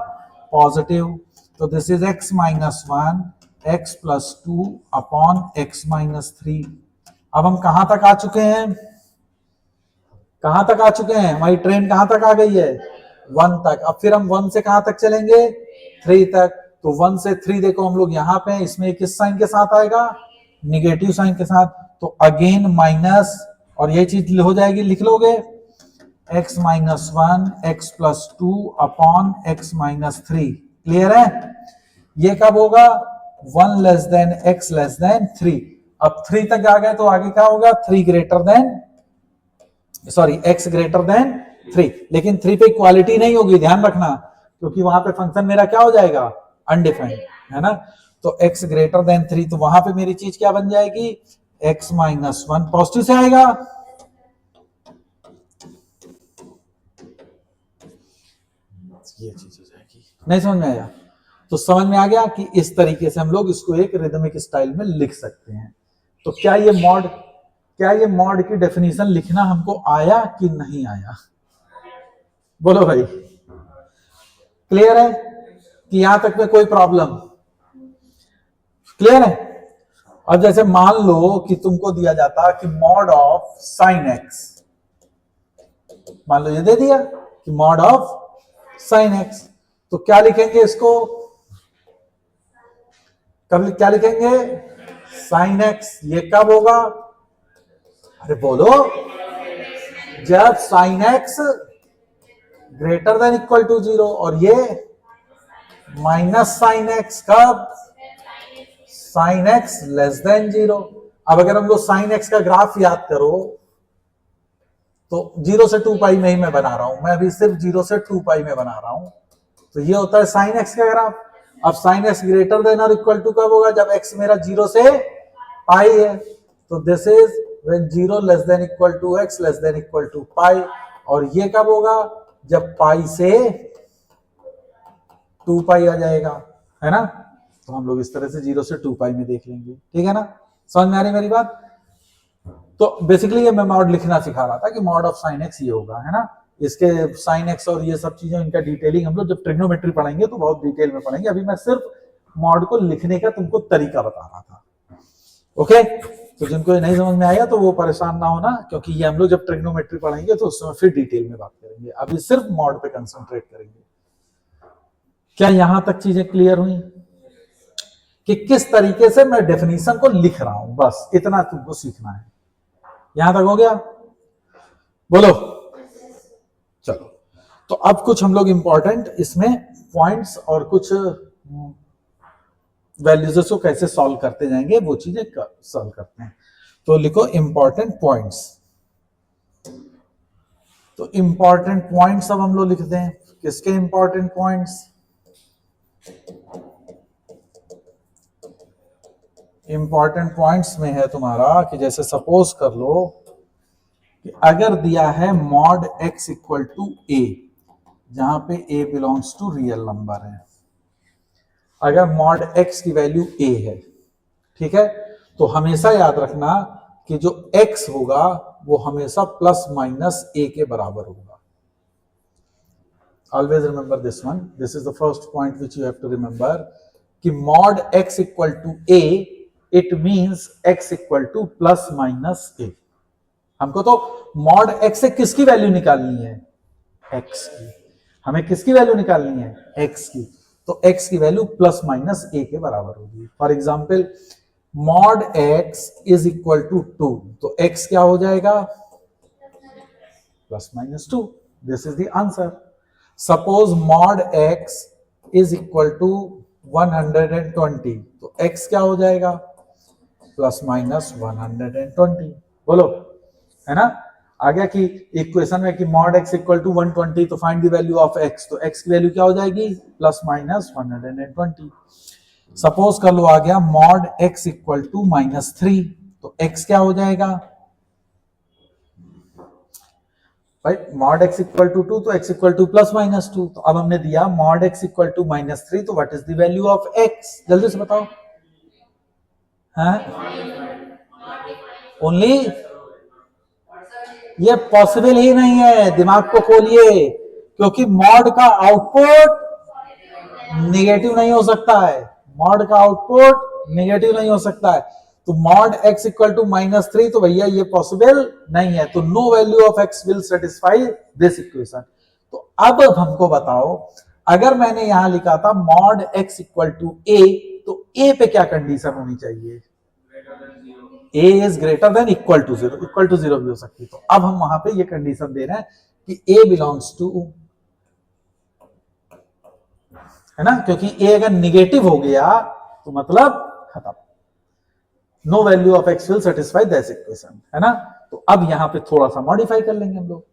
पॉजिटिव, तो this is x-1 x + 2 upon x-3। अब हम कहां तक आ चुके हैं, कहां तक आ चुके हैं, हमारी ट्रेन कहां तक आ गई है, 1 तक। अब फिर हम 1 से कहां तक चलेंगे, 3 तक। तो 1 से 3 देखो हम लोग यहां पे, इसमें किस साइन के साथ आएगा, निगेटिव साइन के साथ, तो अगेन माइनस, और ये चीज हो जाएगी, लिख लोगे x-1 x + 2 upon x-3। Clear है, ये कब होगा, 1 less than x less than 3। अब 3 तक आ गए तो आगे क्या होगा, 3 greater than, sorry x greater than 3, लेकिन 3 पे इक्वालिटी नहीं होगी, ध्यान रखना, क्योंकि वहां पे फंक्शन मेरा क्या हो जाएगा, अनडिफाइंड, है ना। तो x ग्रेटर देन 3, तो वहां पे मेरी चीज क्या बन जाएगी, x-1 पॉजिटिव से आएगा, ये चीज हो जाएगी। नहीं समझ में आया, तो समझ में आ गया कि इस तरीके से हम लोग इसको एक रिदमिक स्टाइल में लिख सकते हैं। तो क्या ये मॉड की डेफिनेशन लिखना हमको आया कि नहीं आया, बोलो भाई, क्लियर है कि यहां तक में कोई प्रॉब्लम, क्लियर है। अब जैसे मान लो कि तुमको दिया जाता कि मॉड ऑफ साइन एक्स, मान लो ये दे दिया कि मॉड ऑफ साइन एक्स, तो क्या लिखेंगे इसको, कब क्या लिखेंगे, साइन एक्स। ये कब होगा, अरे बोलो, जब sine X greater than equal to 0, और ये माइनस साइन एक्स कब, साइन एक्स लेस देन 0। अब अगर हम लोग साइन एक्स का ग्राफ याद करो, तो 0 से 2 पाई में ही मैं बना रहा हूं, मैं अभी सिर्फ 0 से 2 पाई में बना रहा हूं, तो ये होता है साइन एक्स का ग्राफ। अब साइन एक्स ग्रेटर देन और इक्वल टू कब होगा, जब एक्स मेरा 0 से पाई है, तो this is when 0 less than equal to x less than equal to pi, और ये कब होगा, जब पाई से 2 पाई आ जाएगा, है ना। तो हम लोग इस तरह से 0 से 2 पाई में देख लेंगे, ठीक है ना, समझ में आ रही मेरी बात। तो बेसिकली ये मैं मॉड लिखना सिखा रहा था कि मॉड ऑफ साइन एक्स ये होगा, है ना। इसके साइन एक्स और ये सब चीजें, इनका डिटेलिंग हम लोग जब ट्रिग्नोमेट्री पढ़ेंगे तो बहुत डिटेल में पढ़ेंगे, अभी मैं सिर्फ मॉड को लिखने का तुमको तरीका बता रहा था। ओके, तो जिनको ये नहीं समझ में आया तो वो परेशान ना होना, क्योंकि ये हम लोग जब ट्रिग्नोमेट्री पढ़ेंगे तो उस समय फिर डिटेल में बात करेंगे, अभी सिर्फ मॉड पे कंसंट्रेट करेंगे। क्या यहां तक चीजें क्लियर हुई कि किस तरीके से मैं डेफिनेशन को लिख रहा हूं, बस इतना तुमको सीखना है। यहां तक हो गया, बोलो, चलो। तो अब कुछ हम लोग इंपॉर्टेंट इसमें पॉइंट्स और कुछ वैल्यूज को कैसे सॉल्व करते जाएंगे वो चीजें सॉल्व करते हैं। तो लिखो इंपॉर्टेंट पॉइंट्स, तो इंपॉर्टेंट पॉइंट्स अब हम लोग लिखते हैं, किसके इंपॉर्टेंट पॉइंट्स, इंपॉर्टेंट पॉइंट्स में है तुम्हारा कि जैसे सपोज कर लो कि अगर दिया है mod x equal to A, जहां पे a belongs to real number है, अगर मॉड x की वैल्यू a है, ठीक है, तो हमेशा याद रखना कि जो x होगा वो हमेशा प्लस माइनस a के बराबर होगा. Always remember this one, this is the first point which you have to remember कि mod x equal to a, it means x equal to plus minus a. हमको तो mod x से किसकी value निकालनी है? x की. हमें किसकी वैल्यू निकालनी है? x की. तो x की वैल्यू प्लस माइनस a के बराबर होगी. For example mod x is equal to 2, तो x क्या हो जाएगा? Plus minus 2. This is the answer. Suppose mod x is equal to 120, तो x क्या हो जाएगा? Plus minus 120. बोलो, है ना? आ गया कि इक्वेशन में कि मॉड x इक्वल टू 120, तो find the value of x, तो x की वैल्यू क्या हो जाएगी? Plus minus 120. सपोज कर लो आ गया mod x equal to minus 3, तो x क्या हो जाएगा? भाई मॉड x इक्वल टू 2, तो x equal to plus minus 2. तो अब हमने दिया mod x equal to minus 3, तो what is the value of x? जल्दी से बताओ. ओनली ये पॉसिबल ही नहीं है, दिमाग को खोलिए, क्योंकि मॉड का आउटपुट नेगेटिव नहीं हो सकता है. मॉड का आउटपुट नेगेटिव नहीं हो सकता है. तो mod x equal to minus 3, तो भैया ये पॉसिबल नहीं है. तो no value of x will satisfy this equation. तो अब हमको बताओ, अगर मैंने यहां लिखा था mod x equal to a, तो a पे क्या कंडीशन होनी चाहिए? a is greater than equal to 0. Equal to 0 भी हो सकती है. तो अब हम वहां पे ये कंडीशन दे रहे हैं कि a बिलोंग्स टू, है ना, क्योंकि a अगर निगेटिव हो गया तो मतलब खत्म. No value of x will satisfy this equation, है ना. तो अब यहां पे थोड़ा सा मॉडिफाई कर लेंगे हम लोग,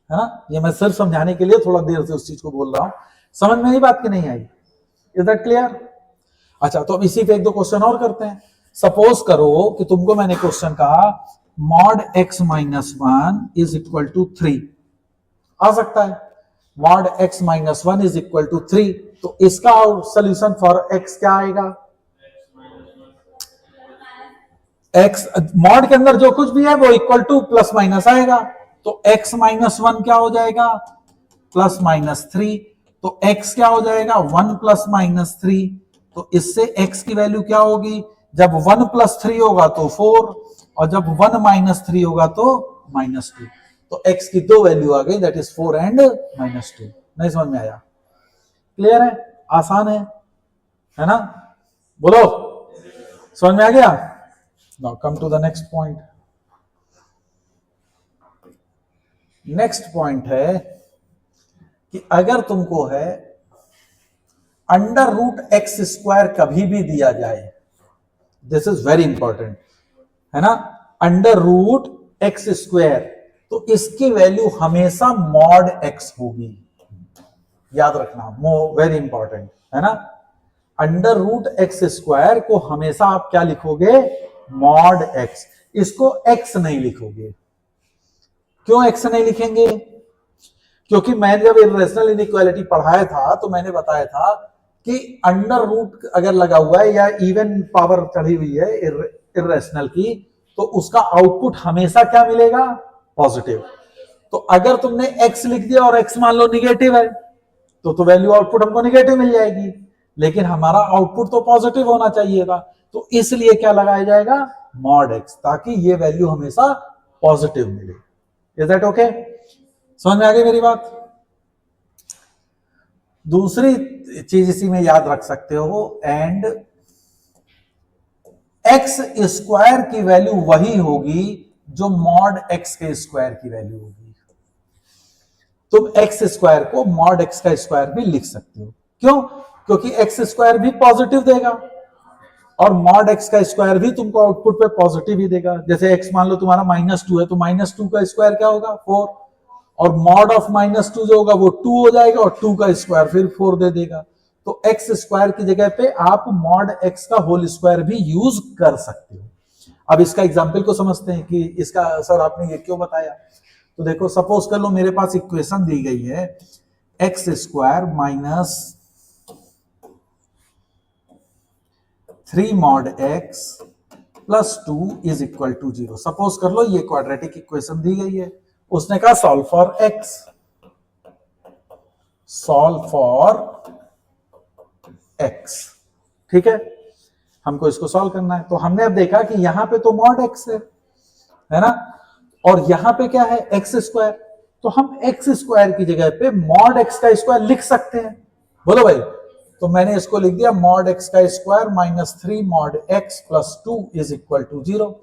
है ना. ये मैं सिर्फ समझाने के लिए थोड़ा देर से उस चीज को बोल रहा हूं. समझ में ही बात की नहीं आई? Is that clear? अच्छा, तो अब इसी पे एक दो क्वेश्चन और करते हैं. सपोज करो कि तुमको मैंने क्वेश्चन कहा mod x minus 1 is equal to 3. आ सकता है mod x minus 1 is equal to 3, तो इसका सोल्यूशन फॉर x क्या आएगा? x मॉड के अंदर जो कुछ भी है वो इक्वल टू प्लस माइनस आएगा. तो x माइनस 1 क्या हो जाएगा? Plus minus 3. तो x क्या हो जाएगा? 1 प्लस माइनस 3. तो इससे x की वैल्यू क्या होगी? जब 1 प्लस 3 होगा तो 4, और जब 1 माइनस 3 होगा तो माइनस 2. तो x की दो वैल्यू आ गई, दैट इज 4 एंड माइनस 2. नहीं समझ में आया? क्लियर है? आसान है ना? बोलो, समझ में आ गया? Now come to the next point. Next point है कि अगर तुमको है अंडर रूट एक्स स्क्वायर कभी भी दिया जाए, दिस इज वेरी इंपॉर्टेंट, है ना. अंडर रूट एक्स स्क्वायर, तो इसकी वैल्यू हमेशा मॉड एक्स होगी. याद रखना, वेरी इंपॉर्टेंट, है ना. अंडर रूट एक्स स्क्वायर को हमेशा आप क्या लिखोगे? Mod x. इसको एक्स नहीं लिखोगे. क्यों एक्स नहीं लिखेंगे? क्योंकि मैंने जब इर्रेशनल इनइक्वालिटी पढ़ाया था तो मैंने बताया था कि अंडर रूट अगर लगा हुआ है या इवन पावर चढ़ी हुई है इर्रेशनल की, तो उसका आउटपुट हमेशा क्या मिलेगा? पॉजिटिव. तो अगर तुमने x लिख दिया और x मान लो निगेटिव है, तो वैल्यू आउटपुट हमको निगेटिव मिल जाएगी. लेकिन हमारा आउटपुट तो पॉजिटिव होना चाहिए था, तो इसलिए क्या लगाया जाएगा? मॉड x, ताकि ये वैल्यू हमेशा पॉजिटिव मिले. Is that okay? समझ में आ गई मेरी बात? दूसरी चीज इसी में याद रख सकते हो, एंड एक्स स्क्वायर की वैल्यू वही होगी जो मॉड एक्स के स्क्वायर की वैल्यू होगी. तुम एक्स स्क्वायर को मॉड एक्स का स्क्वायर भी लिख सकते हो. क्यों? क्योंकि एक्स स्क्वायर भी पॉजिटिव देगा और मॉड एक्स का स्क्वायर भी तुमको आउटपुट पे पॉजिटिव ही देगा. जैसे एक्स मान लो तुम्हारा -2 है, तो -2 का स्क्वायर क्या होगा? 4. और मॉड ऑफ -2 जो होगा वो 2 हो जाएगा, और 2 का स्क्वायर फिर 4 दे देगा. तो एक्स स्क्वायर की जगह पे आप मॉड एक्स का होल स्क्वायर भी यूज कर सकते हो। अब इसका एग्जाम्पल को समझते हैं कि इसका सर आपने ये क्यों बताया। तो देखो सपोज कर लो मेरे पास इक्वेशन दी गई है x square minus 3 mod X plus 2 is equal to 0। Suppose कर लो ये क्वाड्रेटिक इक्वेशन दी गई है, उसने कहा solve for x, solve for x, ठीक है, हमको इसको सॉल्व करना है। तो हमने अब देखा कि यहां पे तो मॉड एक्स है ना, और यहां पे क्या है एक्स स्क्वायर, तो हम एक्स स्क्वायर की जगह पे मॉड एक्स का स्क्वायर लिख सकते हैं। बोलो भाई, तो मैंने इसको लिख दिया मॉड एक्स का square minus 3 mod X plus 2 is equal to 0।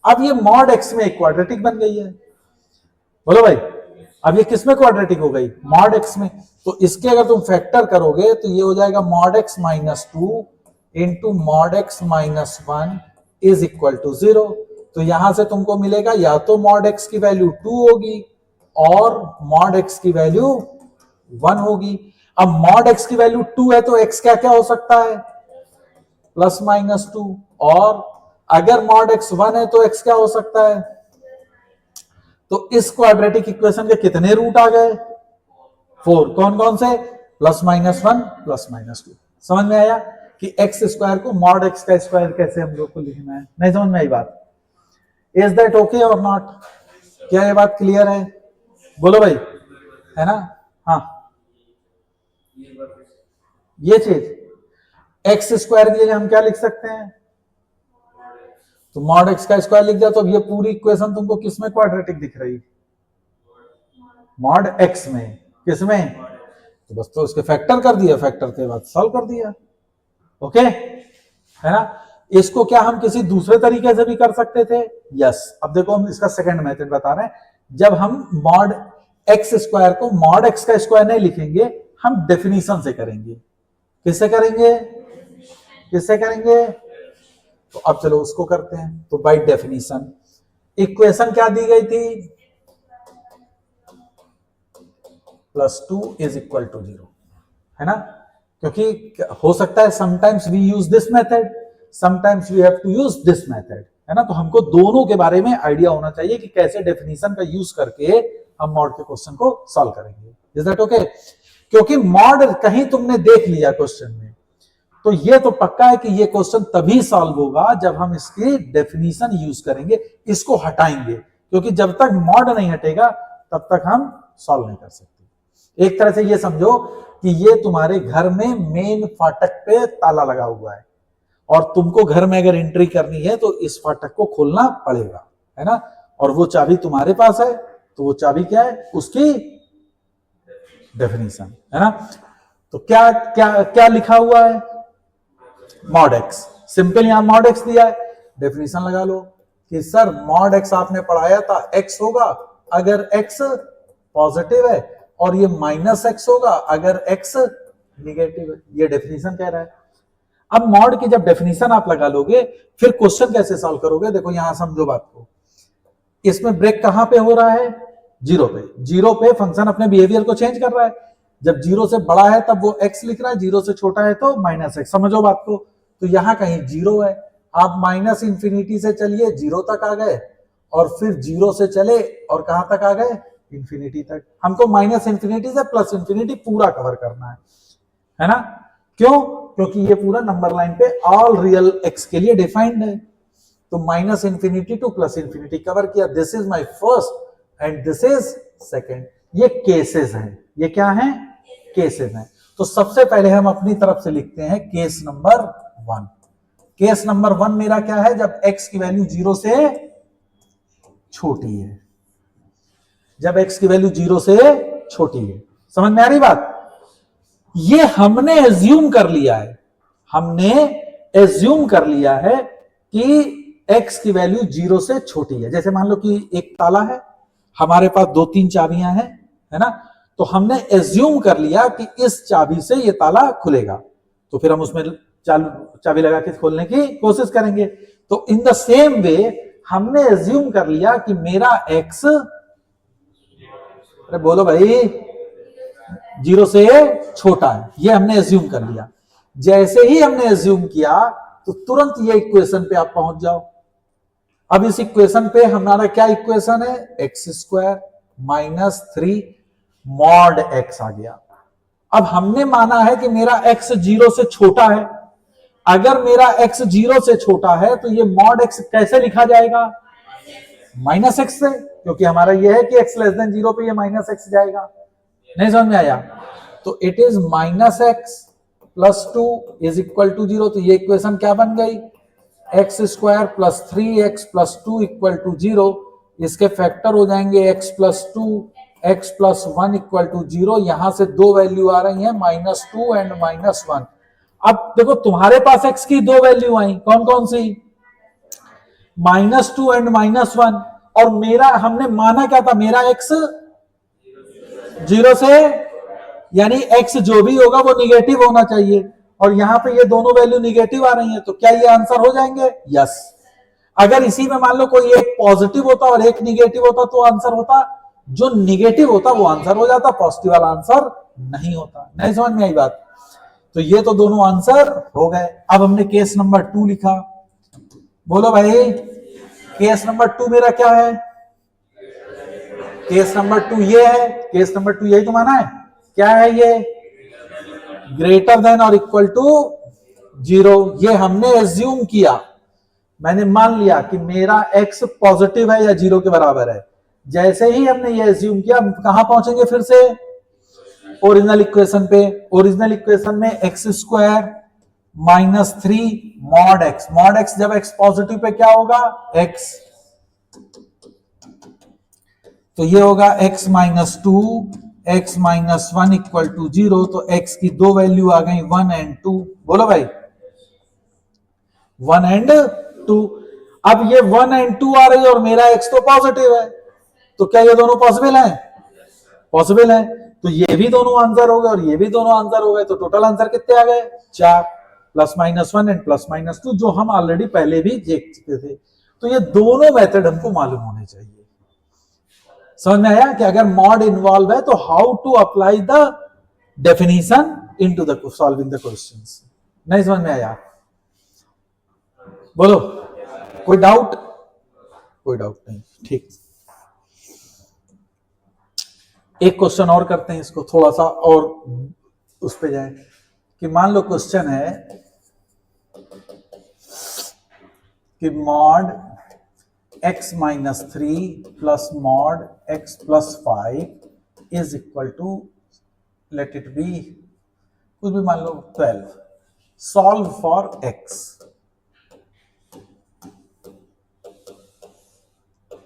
अब ये मॉड एक्स में एक क्वाड्रेटिक बन गई है। बोलो भाई, अब ये किस में क्वाड्रेटिक हो गई, मॉड एक्स में। तो इसके अगर तुम फैक्टर करोगे तो ये हो जाएगा mod X minus 2 into mod X minus 1 is equal to 0। तो यहां से तुमको मिलेगा या तो मॉड एक्स की वैल्यू 2 होगी और मॉड एक्स की वैल्यू 1 होगी। अब मॉड एक्स की वैल्यू 2 है तो एक्स क्या क्या हो सकता है, प्लस माइनस 2, और अगर मॉड एक्स 1 है तो एक्स क्या हो सकता है। तो इस क्वाड्रेटिक इक्वेशन के कितने रूट आ गए, 4। कौन कौन से, प्लस माइनस 1 प्लस माइनस 2। समझ में आया कि एक्स स्क्वायर को मॉड एक्स का स्क्वायर कैसे हम लोग को लिखना है। नहीं समझ में आई बात, इज दैट ओके और नॉट, क्या ये बात क्लियर है, बोलो भाई, है ना। हाँ, ये चीज एक्स स्क्वायर के लिए हम क्या लिख सकते हैं, तो मॉड एक्स का स्क्वायर लिख दिया। तो अब ये पूरी इक्वेशन तुमको किस में क्वाड्रेटिक दिख रही, मॉड एक्स में, किस में, तो बस तो उसके फैक्टर कर दिया, फैक्टर के बाद सॉल्व कर दिया, ओके, है ना। इसको क्या हम किसी दूसरे तरीके से भी कर सकते थे, यस। अब देखो हम इसका सेकंड मेथड बता रहे हैं। जब हम मॉड एक्स स्क्वायर को मॉड एक्स का स्क्वायर नहीं लिखेंगे, हम डेफिनेशन से करेंगे। किससे करेंगे, किससे करेंगे, तो अब चलो उसको करते हैं। तो बाय डेफिनेशन इक्वेशन क्या दी गई थी, प्लस 2 इज इक्वल टू 0, है ना। क्योंकि हो सकता है sometimes we use this method, sometimes we have to use this method, है ना। तो हमको दोनों के बारे में आइडिया होना चाहिए कि कैसे डेफिनेशन का यूज करके हम मॉड के क्वेश्चन को सॉल्व करेंगे। Is that okay. क्योंकि मॉड कहीं तुमने देख लिया क्वेश्चन में, तो ये तो पक्का है कि ये क्वेश्चन तभी सॉल्व होगा जब हम इसकी डेफिनेशन यूज करेंगे, इसको हटाएंगे, क्योंकि जब तक मॉड नहीं हटेगा तब तक हम सॉल्व नहीं कर सकते। एक तरह से ये समझो कि ये तुम्हारे घर में मेन फाटक पे ताला लगा हुआ है और तुमको घर में अगर एंट्री करनी है तो इस फाटक को खोलना पड़ेगा, है ना। और वो चाबी तुम्हारे पास है, तो वो चाबी क्या है, उसकी डेफिनेशन, है ना। तो क्या क्या क्या लिखा हुआ है, मॉड एक्स। सिंपल यहां मॉड एक्स दिया है, डेफिनेशन लगा लो कि सर मॉड एक्स आपने पढ़ाया था, एक्स होगा अगर एक्स पॉजिटिव है और ये माइनस एक्स होगा अगर एक्स निगेटिव है। ये डेफिनेशन कह रहा है। अब मॉड की जब डेफिनेशन आप लगा लोगे, फिर क्वेश्चन कैसे सॉल्व करोगे। देखो यहां समझो बात को, इसमें ब्रेक कहां पे हो रहा है, 0 पे। 0 पे फंक्शन अपने बिहेवियर को चेंज कर रहा है। जब 0 से बड़ा है तब वो x लिख रहा है, 0 से छोटा है तो माइनस एक्स। समझो बात को। तो यहां कहीं 0 है, आप माइनस इंफिनिटी से चलिए 0 तक आ गए, और फिर 0 से चले और कहां तक आ गए, इंफिनिटी तक। हमको माइनस इंफिनिटी से प्लस इंफिनिटी पूरा कवर करना है ना। क्यों, क्योंकि ये पूरा नंबर लाइन पे ऑल रियल एक्स के लिए डिफाइंड है। तो minus infinity to plus infinity cover किया। This is my first and this is second. ये केसेस हैं, ये क्या हैं, केसेस हैं। तो सबसे पहले हम अपनी तरफ से लिखते हैं केस नंबर 1। केस नंबर 1 मेरा क्या है, जब x की वैल्यू 0 से छोटी है, जब x की वैल्यू 0 से छोटी है। समझ में आ रही बात। ये हमने एज्यूम कर लिया है, हमने एज्यूम कर लिया है कि x की वैल्यू 0 से छोटी है। जैसे मान लो कि एक ताला है, हमारे पास 2-3 चाबियां हैं, है ना। तो हमने एज्यूम कर लिया कि इस चाबी से ये ताला खुलेगा, तो फिर हम उसमें चाबी लगा के खोलने की कोशिश करेंगे। तो इन द सेम वे हमने एज्यूम कर लिया कि मेरा x, अरे बोलो भाई, जीरो से छोटा है, ये हमने एज्यूम कर लिया। जैसे ही हमने एज्यूम किया तो तुरंत ये इक्वेशन पे आप पहुंच जाओ। अब इस इक्वेशन पे हमारा क्या इक्वेशन है, x square minus 3 mod x आ गया। अब हमने माना है कि मेरा एक्स जीरो से छोटा है। अगर मेरा एक्स जीरो से छोटा है तो ये मॉड एक्स कैसे लिखा जाएगा, माइनस एक्स से, क्योंकि हमारा ये है कि एक्स लेस देन जीरो पे ये माइनस एक्स जाएगा। नहीं समझ में आया? तो it is minus X plus 2 is equal to zero. तो ये इक्वेशन क्या बन गई, X square plus 3x plus 2 equal to zero. इसके फैक्टर हो जाएंगे x plus 2 x plus 1 equal to zero. यहां से दो वैल्यू आ रही है -2 एंड -1। अब देखो तुम्हारे पास x की दो वैल्यू आई, कौन कौन सी, -2 एंड -1। और मेरा हमने माना क्या था, मेरा x जीरो से, यानी x जो भी होगा वो निगेटिव होना चाहिए। और यहां पे ये दोनों वैल्यू निगेटिव आ रही है, तो क्या ये आंसर हो जाएंगे, यस। अगर इसी में मान लो कोई एक पॉजिटिव होता और एक निगेटिव होता तो आंसर होता, जो निगेटिव होता वो आंसर हो जाता, पॉजिटिव वाला आंसर नहीं होता। नहीं समझ में आई बात? तो ये तो दोनों आंसर हो गए। अब हमने केस नंबर 2 लिखा। बोलो भाई, केस नंबर 2 मेरा क्या है, केस नंबर 2 ये है, केस नंबर 2 यही तो माना है, क्या है ये, ग्रेटर देन और इक्वल टू जीरो। ये हमने एज्यूम किया, मैंने मान लिया कि मेरा x पॉजिटिव है या जीरो के बराबर है। जैसे ही हमने ये एज्यूम किया, कहां पहुंचेंगे फिर से, ओरिजिनल इक्वेशन पे। ओरिजिनल इक्वेशन में x square -3 mod x. Mod x जब x पॉजिटिव पे क्या होगा, x, तो ये होगा x -2 x -1 equal to zero. तो x की दो वैल्यू आ गई 1 एंड 2। बोलो भाई, 1 एंड 2। अब ये 1 एंड 2 आ रही है और मेरा x तो पॉजिटिव है, तो क्या ये दोनों पॉसिबल हैं, पॉसिबल है। तो ये भी दोनों आंसर हो गए और ये भी दोनों आंसर हो गए। तो टोटल आंसर कितने आ गए, 4 +-1 एंड +-2, जो हम ऑलरेडी पहले भी देख चुके थे। तो ये दोनों मेथड हमको मालूम होने चाहिए। समझ में आया कि अगर मॉड इन्वॉल्व है तो how to apply the definition into the solving the questions. नहीं समझ में आया? बोलो, कोई डाउट? कोई डाउट नहीं, ठीक। एक क्वेश्चन और करते हैं, इसको थोड़ा सा और उस पे जाए कि मान लो क्वेश्चन है कि mod x -3 plus mod x +5 is equal to, let it be कुछ भी मान लो 12, सॉल्व फॉर x।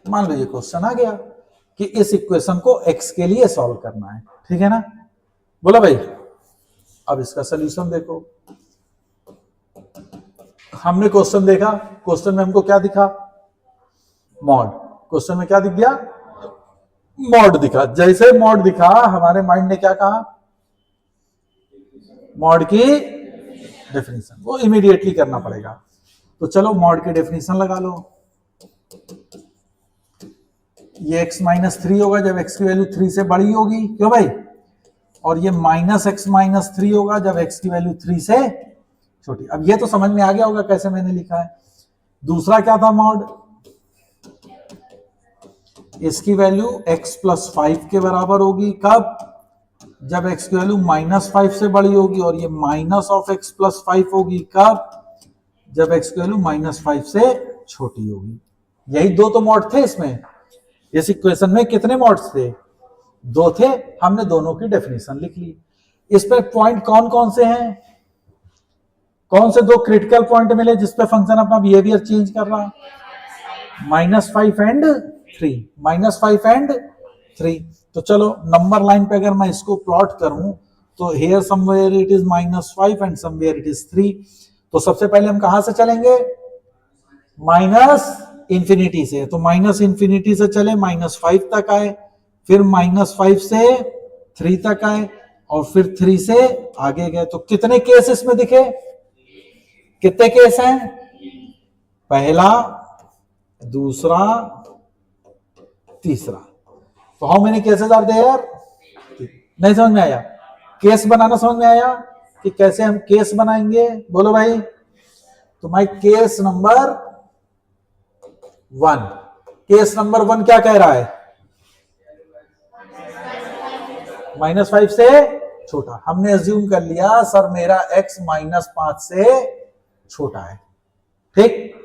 मान लो ये क्वेश्चन आ गया कि इस इक्वेशन को x के लिए सॉल्व करना है, ठीक है ना। बोला भाई, अब इसका सॉल्यूशन देखो। हमने क्वेश्चन देखा, क्वेश्चन में हमको क्या दिखा, मॉड। क्वेश्चन में क्या दिख गया, मॉड दिखा। जैसे मॉड दिखा, हमारे माइंड ने क्या कहा, मॉड की डेफिनेशन, वो इमीडिएटली करना पड़ेगा। तो चलो मॉड की डेफिनेशन लगा लो। ये x -3 होगा जब x की वैल्यू 3 से बड़ी होगी, क्यों भाई, और ये -x -3 होगा जब x की वैल्यू 3 से छोटी। अब ये तो समझ में आ गया होगा कैसे मैंने लिखा है। दूसरा क्या था मॉड, इसकी वैल्यू x +5 के बराबर होगी, कब, जब x की वैल्यू -5 से बड़ी होगी, और ये -(x +5) होगी कब, जब x की वैल्यू -5 से छोटी होगी। यही दो तो मॉड थे इसमें। इस इक्वेशन में कितने मॉड्स थे, दो थे। हमने दोनों की डेफिनेशन लिख ली। इस पे पॉइंट कौन कौन से हैं, कौन से दो क्रिटिकल पॉइंट मिले जिसपे फंक्शन अपना बिहेवियर चेंज कर रहा, -5 एंड 3, -5 एंड 3। तो चलो नंबर लाइन पे अगर मैं इसको प्लॉट करूं तो hair somewhere it is -5 and somewhere it is 3। तो सबसे पहले हम कहां से चलेंगे, -∞ से। तो -∞ से चले, -5 तक आए, फिर -5 से 3 तक आए, और फिर 3 से आगे गए। तो कितने केस इसमें दिखे, कितने केस हैं, पहला, दूसरा, तीसरा। तो how many cases are there, नहीं समझ में आया। केस बनाना समझ में आया कि कैसे हम केस बनाएंगे? बोलो भाई। तो my case number 1, case number 1 क्या कह रहा है? -5 से छोटा। हमने अज्यूम कर लिया सर मेरा x -5 से छोटा है। ठीक,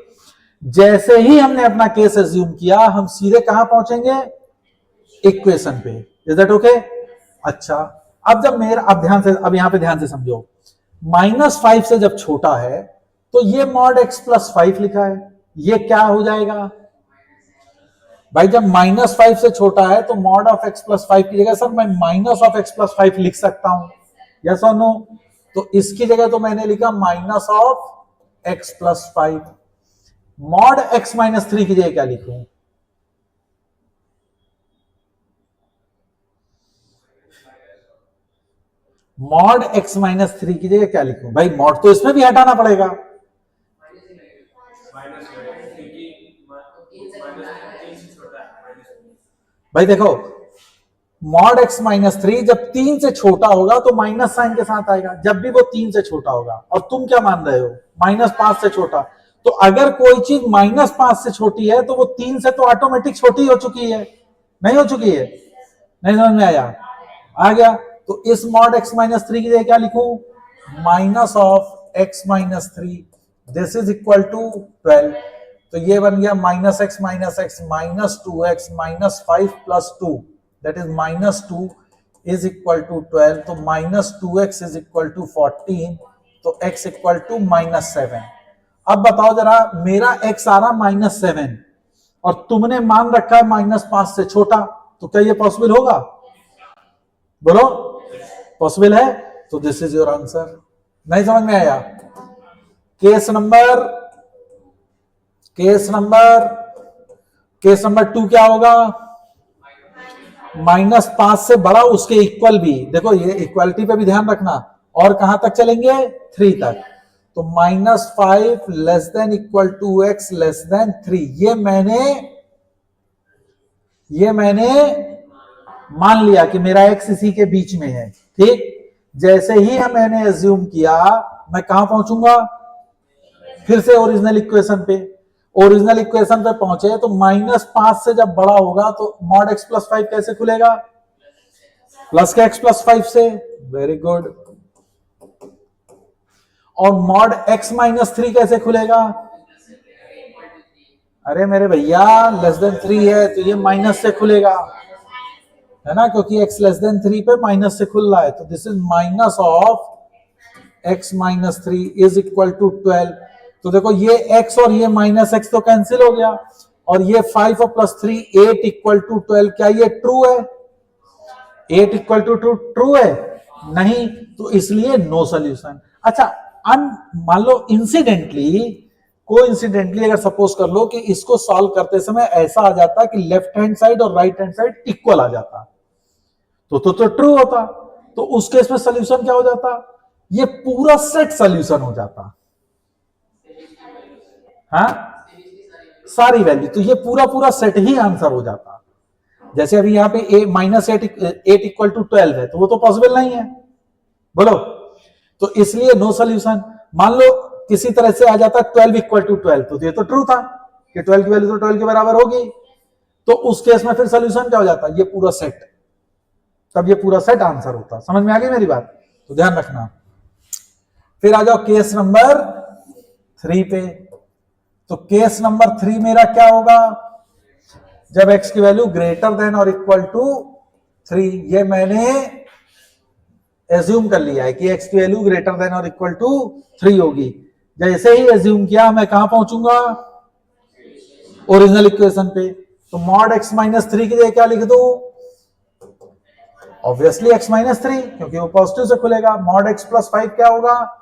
जैसे ही हमने अपना केस अज्यूम किया हम सीधे कहां पहुंचेंगे? इक्वेशन पे। Is that okay? अच्छा, अब जब मेरा, अब यहां पे ध्यान से समझो, -5 से जब छोटा है तो ये मॉड x + 5 लिखा है, ये क्या हो जाएगा भाई? जब -5 से छोटा है तो मॉड ऑफ x + 5 की जगह सर मैं माइनस ऑफ x + 5 लिख सकता हूं, यस और नो? तो इसकी जगह तो मैंने लिखा minus of x + 5। Mod x - 3 की जगह क्या लिखूं? मॉड x - 3 की जगह क्या लिखूं? भाई मॉड तो इसमें भी हटाना पड़ेगा। भाई देखो, मॉड x - 3 जब 3 से छोटा होगा तो माइनस साइन के साथ आएगा, जब भी वो 3 से छोटा होगा। और तुम क्या मान रहे हो? -5 से छोटा। तो अगर कोई चीज -5 से छोटी है तो वो 3 से तो ऑटोमेटिक छोटी हो चुकी है, नहीं हो चुकी है? नहीं समझ में आया? आ गया। तो इस मॉड x - 3 की जगह क्या लिखूं? Minus of x - 3, this is equal to 12। तो ये बन गया -x -2x -5 + 2, that is -2 is equal to 12। तो -2x इज इक्वल टू 14, तो x इक्वल टू -7। अब बताओ जरा, मेरा x आ रहा -7 और तुमने मान रखा है -5 से छोटा, तो क्या ये पॉसिबल होगा? बोलो, पॉसिबल है? तो दिस इज योर आंसर। नहीं समझ में आया? केस नंबर 2 क्या होगा? -5 से बड़ा उसके इक्वल भी। देखो ये इक्वालिटी पे भी ध्यान रखना। और कहां तक चलेंगे? 3 तक। तो -5 less than equal to x less than 3, ये मैंने मान लिया कि मेरा x इसी के बीच में है। ठीक, जैसे ही मैंने एज्यूम किया, मैं कहां पहुंचूंगा? फिर से ओरिजिनल इक्वेशन पे। ओरिजिनल इक्वेशन पे पहुंचे तो -5 से जब बड़ा होगा तो मॉड x + 5 कैसे खुलेगा? प्लस के x + 5 से। Very good. और मॉड x - 3 कैसे खुलेगा? अरे मेरे भैया, लेस देन 3 है तो ये माइनस से खुलेगा, है ना? क्योंकि x लेस देन 3 पे माइनस से खुल रहा है। तो this is minus of x - 3 is equal to 12। तो देखो ये x और ये -x तो कैंसिल हो गया, और ये 5 और +3 8 इक्वल टू 12। क्या ये ट्रू है? 8 इक्वल टू ट्रू है? नहीं, तो इसलिए नो सोल्यूशन। अच्छा, मान लो कोइंसिडेंटली अगर सपोज कर लो कि इसको सॉल्व करते समय ऐसा आ जाता कि लेफ्ट हैंड साइड और राइट हैंड साइड इक्वल आ जाता, तो ट्रू होता। तो उस केस में सोल्यूशन क्या हो जाता? ये पूरा सेट सोल्यूशन हो जाता। हाँ, सारी वैल्यू, तो ये पूरा सेट ही आंसर हो जाता। जैसे अभी यहां पे -8 इक्वल टू 12 है, तो वो तो पॉसिबल नहीं है। बोलो, तो इसलिए नो सोल्यूशन। मान लो किसी तरह से आ जाता 12 इक्वल टू 12, तो ये तो ट्रू था कि 12 की वैल्यू तो 12 के बराबर होगी। तो उस केस में फिर सोल्यूशन क्या हो जाता? ये पूरा सेट। तब ये पूरा सेट आंसर होता। समझ में आ गई मेरी बात? तो ध्यान रखना। फिर आ जाओ केस नंबर 3 पे। तो केस नंबर 3 मेरा क्या होगा? जब x की वैल्यू ग्रेटर देन और इक्वल टू 3, ये मैंने एज्यूम कर लिया है कि x की वैल्यू ग्रेटर देन और इक्वल टू 3 होगी। जैसे ही एज्यूम किया, मैं कहां पहुंचूंगा? ओरिजिनल इक्वेशन पे। तो मॉड x - 3 की जगह क्या लिख दूं? ऑब्वियसली x - 3, क्योंकि वो पॉजिटिव से खुलेगा। मॉड x + 5 क्या होगा?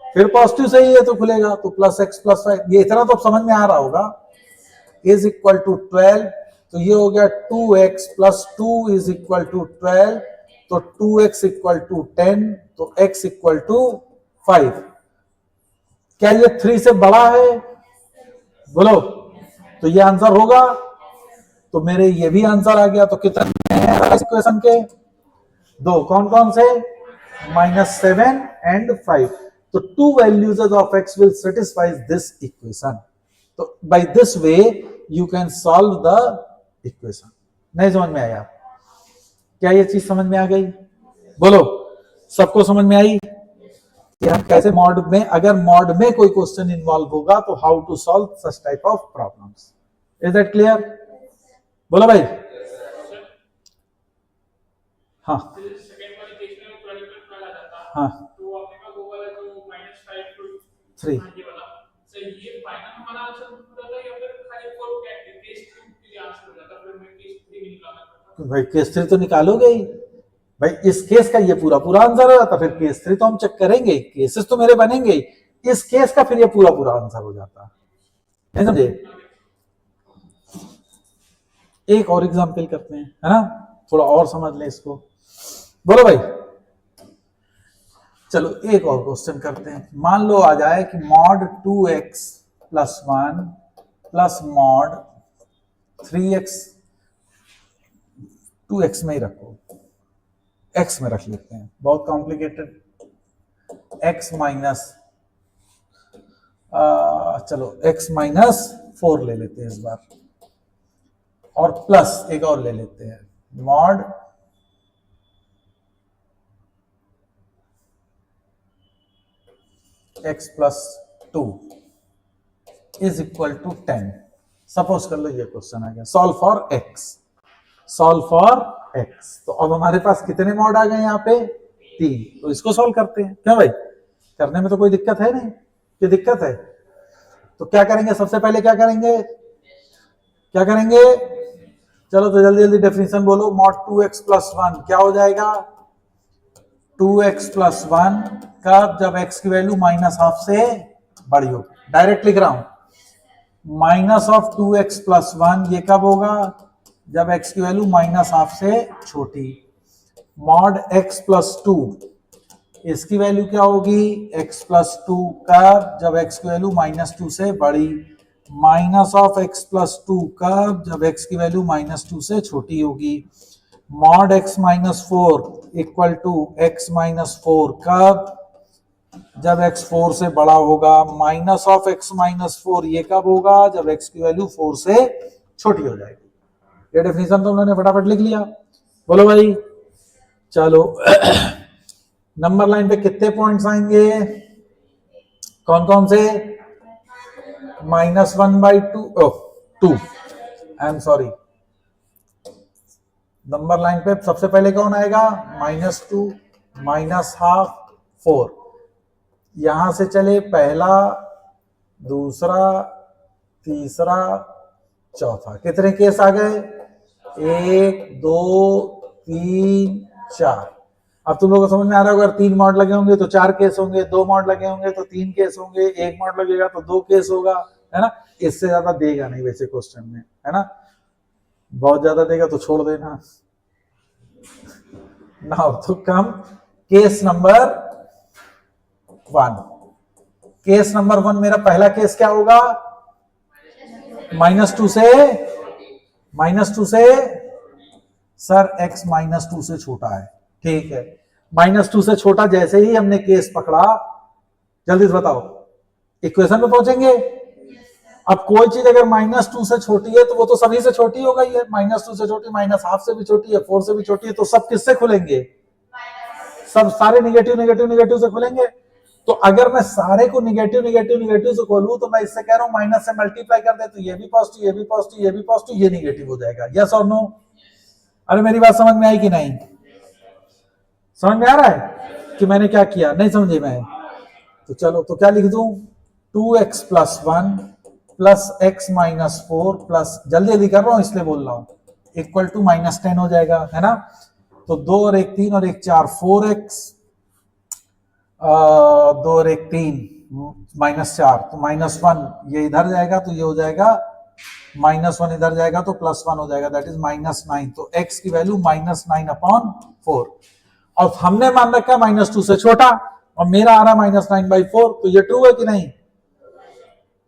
फिर पॉजिटिव से ही है तो खुलेगा, तो +x + 5। ये इतना तो समझ में आ रहा होगा। इज इक्वल टू 12, तो ये हो गया 2x + 2 इज इक्वल टू 12। तो 2x इक्वल टू 10, तो x इक्वल टू 5। क्या ये 3 से बड़ा है? बोलो, तो ये आंसर होगा। तो मेरे ये भी आंसर आ गया। तो कितने हैं इक्वेशन के? 2। कौन कौन से? -7 and 5. So two values of x will satisfy this equation. तो by this way you can solve the equation. नहीं समझ में आया? क्या ये चीज समझ में आ गई? बोलो, सबको समझ में आई कि हम कैसे मॉड में, अगर मॉड में कोई क्वेश्चन इन्वॉल्व होगा तो how to solve such type of problems. Is that clear? बोलो भाई. हाँ हाँ 3. भाई केस 3 तो निकालोगे ही भाई. इस केस का ये पूरा पूरा आंसर हो जाता, फिर केस 3 तो हम चेक करेंगे, केसेस तो मेरे बनेंगे. इस केस का फिर ये पूरा पूरा आंसर हो जाता है. समझे? एक और एग्जांपल करते हैं, है ना, थोड़ा और समझ लें इसको. बोलो भाई. चलो एक और क्वेश्चन करते हैं. मान लो आ जाए कि mod 2x + 1 plus mod 3x, 2x में ही रखो, x में रख लेते हैं, बहुत कॉम्प्लिकेटेड. x माइनस चलो x -4 ले लेते हैं इस बार, और प्लस एक और ले लेते हैं, mod x + 2 is equal to 10. Suppose कर लो ये क्वेश्चन आ गया, solve for x, solve for x. तो अब हमारे पास कितने मॉड आ गए यहाँ पे? 3. तो इसको सॉल्व करते हैं. क्यों भाई? करने में तो कोई दिक्कत है नहीं. क्या दिक्कत है? तो क्या करेंगे, सबसे पहले क्या करेंगे, क्या करेंगे? चलो तो जल्दी जल्दी डेफिनेशन बोलो. मॉड 2x + 1 क्या हो जाएगा? 2x + 1 का जब x की वैल्यू -½ से बड़ी हो. डायरेक्ट लिख रहा हूं, -2x + 1 ये कब होगा? जब x की वैल्यू -½ से छोटी. मॉड x + 2 इसकी वैल्यू क्या होगी? x + 2 का जब x की वैल्यू -2 से बड़ी. -(x + 2) का जब x की वैल्यू -2 से छोटी होगी. Mod x -4 equal to x -4 कब? जब x 4 से बड़ा होगा. -(x -4) ये कब होगा? जब x की वैल्यू 4 से छोटी हो जाएगी. ये डेफिनेशन तो उन्होंने फटाफट लिख लिया. बोलो भाई. चलो नंबर लाइन पे कितने पॉइंट्स आएंगे? कौन कौन से? -1/2 2 I am sorry. Number line पे सबसे पहले कौन आएगा? -2 -½ 4. यहां से चले पहला, दूसरा, तीसरा, चौथा. कितने केस आ गए? 1 2 3 4. अब तुम लोगों को समझ में आ रहा होगा, अगर 3 मॉड लगे होंगे तो 4 केस होंगे, 2 मॉड लगे होंगे तो 3 केस होंगे, 1 मॉड लगेगा तो 2 केस होगा, है ना. इससे ज्यादा देगा नहीं वैसे क्वेश्चन में, है ना. बहुत ज्यादा देगा तो छोड़ देना. नाउ तो कम केस नंबर 1. केस नंबर 1 मेरा पहला केस क्या होगा? -2 से, -2 से सर x -2 से छोटा है. ठीक है, -2 से छोटा. जैसे ही हमने केस पकड़ा, जल्दी से बताओ, इक्वेशन पे पहुंचेंगे. अब कोई चीज अगर -2 से छोटी है तो वो तो सभी से छोटी हो गई है. -2 से छोटी, -½ से भी छोटी है, 4 से भी छोटी है. तो सब किससे खुलेंगे? सब सारे निगेटिव नेगेटिव नेगेटिव से खुलेंगे. तो अगर मैं सारे को निगेटिव नेगेटिव नेगेटिव से खोलूं तो मैं इससे कह रहा हूं माइनस से मल्टीप्लाई कर दे तो ये भी पॉजिटिव, ये भी पॉजिटिव, ये भी पॉजिटिव, ये निगेटिव हो जाएगा. यस और नो? अरे मेरी बात समझ में आई कि नहीं? समझ में आ रहा है कि मैंने क्या किया? नहीं समझे मैं? तो चलो, तो क्या लिख दूं? 2x + 1 प्लस x -4 प्लस, जल्दी जल्दी कर रहा हूं इसलिए बोल रहा हूं, इक्वल टू -10 हो जाएगा, है ना. तो 2 और 1 3 और 1 4 4x, 2 और 1 3 -4, तो -1 ये इधर जाएगा तो ये हो जाएगा -1, इधर जाएगा तो +1 हो जाएगा, दैट इज -9. तो x की वैल्यू -9/4. और हमने मान रखा -2 से छोटा और मेरा आ रहा -9/4. तो ये ट्रू है कि नहीं?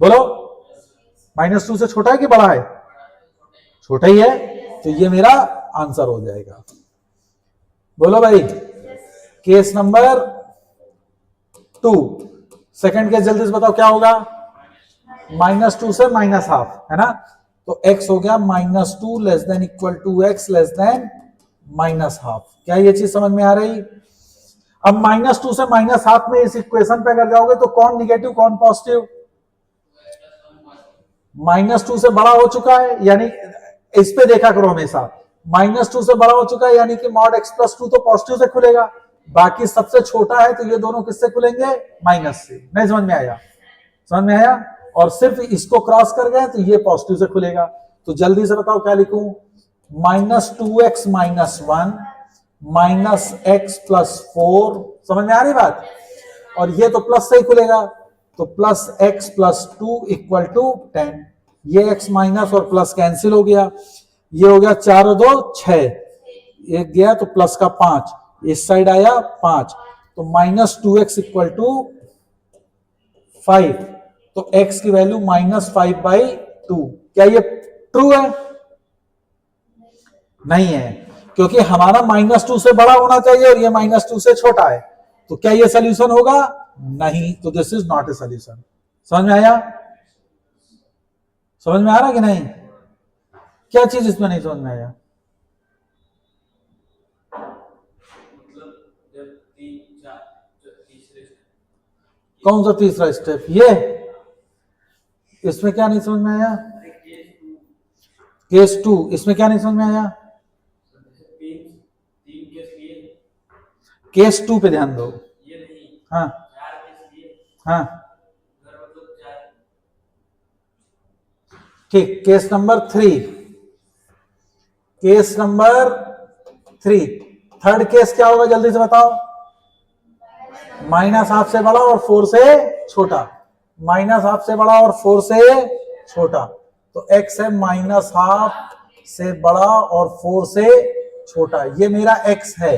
बोलो. -2 से छोटा है कि बड़ा है? छोटा ही है. तो ये मेरा आंसर हो जाएगा. बोलो भाई. केस नंबर 2, सेकंड केस जल्दी से बताओ क्या होगा, -2 से -12 है ना, तो x हो गया -2 less than equal to x less than -12। क्या ये चीज समझ में आ रही? अब -2 से -12 में इस इक्वेशन पे अगर जाओगे तो कौन निगेटिव कौन पॉजिटिव, -2 से बड़ा हो चुका है, यानी इस पे देखा करो हमेशा, -2 से बड़ा हो चुका है यानी कि मॉड x प्लस 2 तो पॉजिटिव से खुलेगा, बाकी सबसे छोटा है तो ये दोनों किससे खुलेंगे, माइनस से। नहीं समझ में आया? समझ में आया? और सिर्फ इसको क्रॉस कर गए तो ये पॉजिटिव से खुलेगा। तो जल्दी से बताओ क्या लिखूं, -2x - 1 -x + 4, समझ में आ रही बात? और ये तो प्लस से ही खुलेगा, तो +x + 2 = 10। ये x माइनस और प्लस कैंसिल हो गया, ये हो गया 4 और 2 6, एक गया तो प्लस का 5, इस साइड आया 5, तो -2x = 5, तो x की वैल्यू -5/2। क्या ये ट्रू है? नहीं है, क्योंकि हमारा -2 से बड़ा होना चाहिए और ये -2 से छोटा है, तो क्या ये सोल्यूशन होगा? नहीं, तो this is not a solution. समझ में आया? समझ में आ रहा कि नहीं? क्या चीज इसमें नहीं समझ में आया? कौन सा तीसरा स्टेप? ये इसमें क्या नहीं समझ में आया? केस 2, इसमें क्या नहीं समझ में आया? केस 2 पे ध्यान दो। हाँ हाँ ठीक, case number 3, case number 3, third case क्या होगा जल्दी से बताओ? -12 से बड़ा और 4 से छोटा, -12 से बड़ा और 4 से छोटा, तो x है -12 से बड़ा और 4 से छोटा, ये मेरा x है।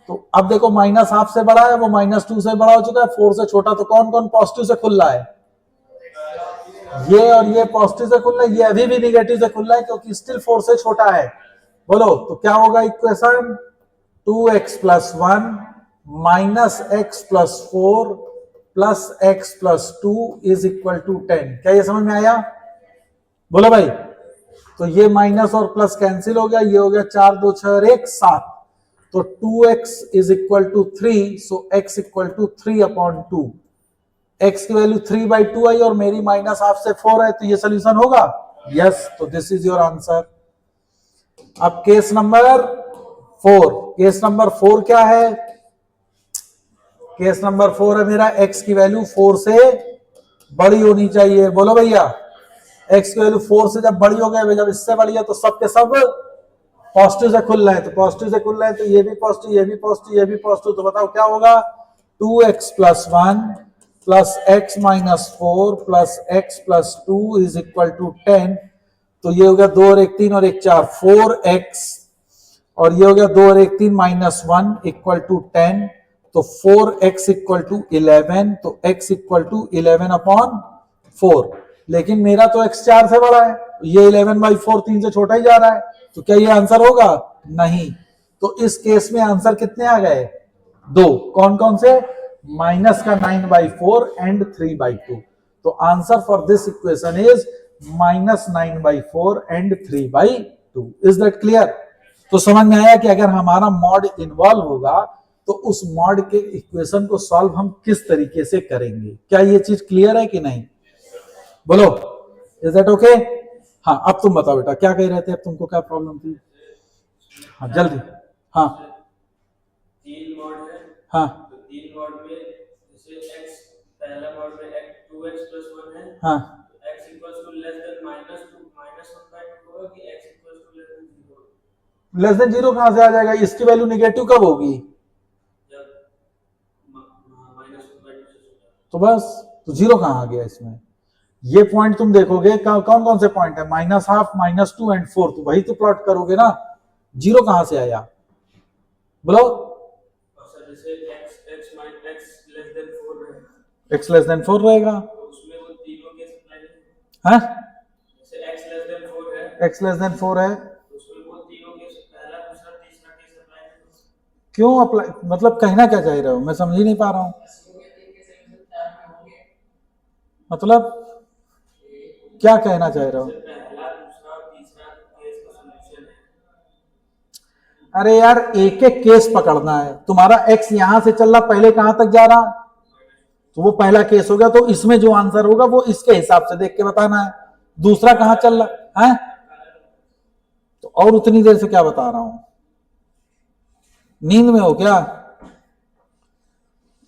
तो अब देखो -12 से बड़ा है, वो -2 से बड़ा हो चुका है, 4 से छोटा, तो कौन कौन पॉजिटिव से खुल रहा है? ये और ये पॉजिटिव से खुल रहा है, ये अभी भी निगेटिव से खुल रहा है क्योंकि स्टिल 4 से छोटा है। बोलो तो क्या होगा इक्वेशन? 2x + 1 -x + 4 + x + 2 = 10। क्या ये समझ में आया? बोलो भाई। तो ये माइनस और प्लस कैंसिल हो गया, ये हो गया 4 2 6 और 1 7, तो 2x = 3, सो x = 3/2। x की वैल्यू 3/2 आई और मेरी -12 से 4 है, तो ये सोल्यूशन होगा? यस, तो दिस इज योर आंसर। अब केस नंबर 4, केस नंबर 4 क्या है? केस नंबर 4 है मेरा x की वैल्यू 4 से बड़ी होनी चाहिए। बोलो भैया, x की वैल्यू 4 से जब बड़ी हो गई, जब इससे बड़ी है तो सब के सब पॉजिटिव से खुल रहे हैं, तो पॉजिटिव से खुल रहे हैं तो ये भी पॉजिटिव, ये भी पॉजिटिव, ये भी पॉजिटिव, तो बताओ क्या होगा? 2x + 1 + x - 4 + x + 2 = 10, तो ये हो गया 2 और 1 3 और 1 4, 4x, और ये हो गया 2 और 1 3 -1 = 10, तो 4x = 11, तो x = 11/4, लेकिन मेरा तो x 4 से बड़ा है, ये 11/4 3 से छोटा ही जा रहा है, तो क्या ये आंसर होगा? नहीं। तो इस केस में आंसर कितने आ गए? 2। कौन कौन से? -9/4 एंड 3/2। तो answer for this equation is -9/4 and 3/2। Is that clear? तो समझ में आया कि अगर हमारा मॉड इन्वॉल्व होगा तो उस मॉड के इक्वेशन को सॉल्व हम किस तरीके से करेंगे। क्या ये चीज क्लियर है कि नहीं? बोलो, इज दैट ओके? हाँ, अब तुम बताओ बेटा क्या कह रहे थे, अब तुमको क्या प्रॉब्लम थी? हाँ जल्दी। हाँ 3 मॉड है। हाँ तो 3 मॉड में जैसे x, पहला मॉड में x 2x + 1 है, हाँ तो x = लेस देन -2 -1/2 होगा कि x = less than 0? Less than 0 कहां से आ जाएगा? इसकी वैल्यू निगेटिव कब होगी? जब -1/2 से छोटा। तो बस, तो 0 कहां आ गया इसमें? ये पॉइंट तुम देखोगे कौन कौन से पॉइंट है, -12 -2 एंड 4, तो वही तो प्लॉट करोगे ना। 0 कहां से आया? बोलो। और सर जैसे x लेस देन 4 है, x लेस देन 4 रहेगा। तो उसमें वो तीनों केस अप्लाई नहीं? हाँ, जैसे x लेस देन 4 है, x लेस देन 4 है, तो उसमें वो तीनों केस, पहला दूसरा तीसरा केस अप्लाई नहीं? क्यों अप्लाई, मतलब कहना क्या चाह रहे हो, मैं समझ ही नहीं पा रहा हूं। मतलब क्या कहना चाह रहे हो? पहला दूसरा और तीसरा केस का सॉल्यूशन है। अरे यार एक एक केस पकड़ना है। तुम्हारा एक्स यहां से चल रहा, पहले कहां तक जा रहा, तो वो पहला केस हो गया। तो इसमें जो आंसर होगा वो इसके हिसाब से देख के बताना है। दूसरा कहां चल रहा है, तो और उतनी देर से क्या बता रहा हूं, नींद में हो क्या?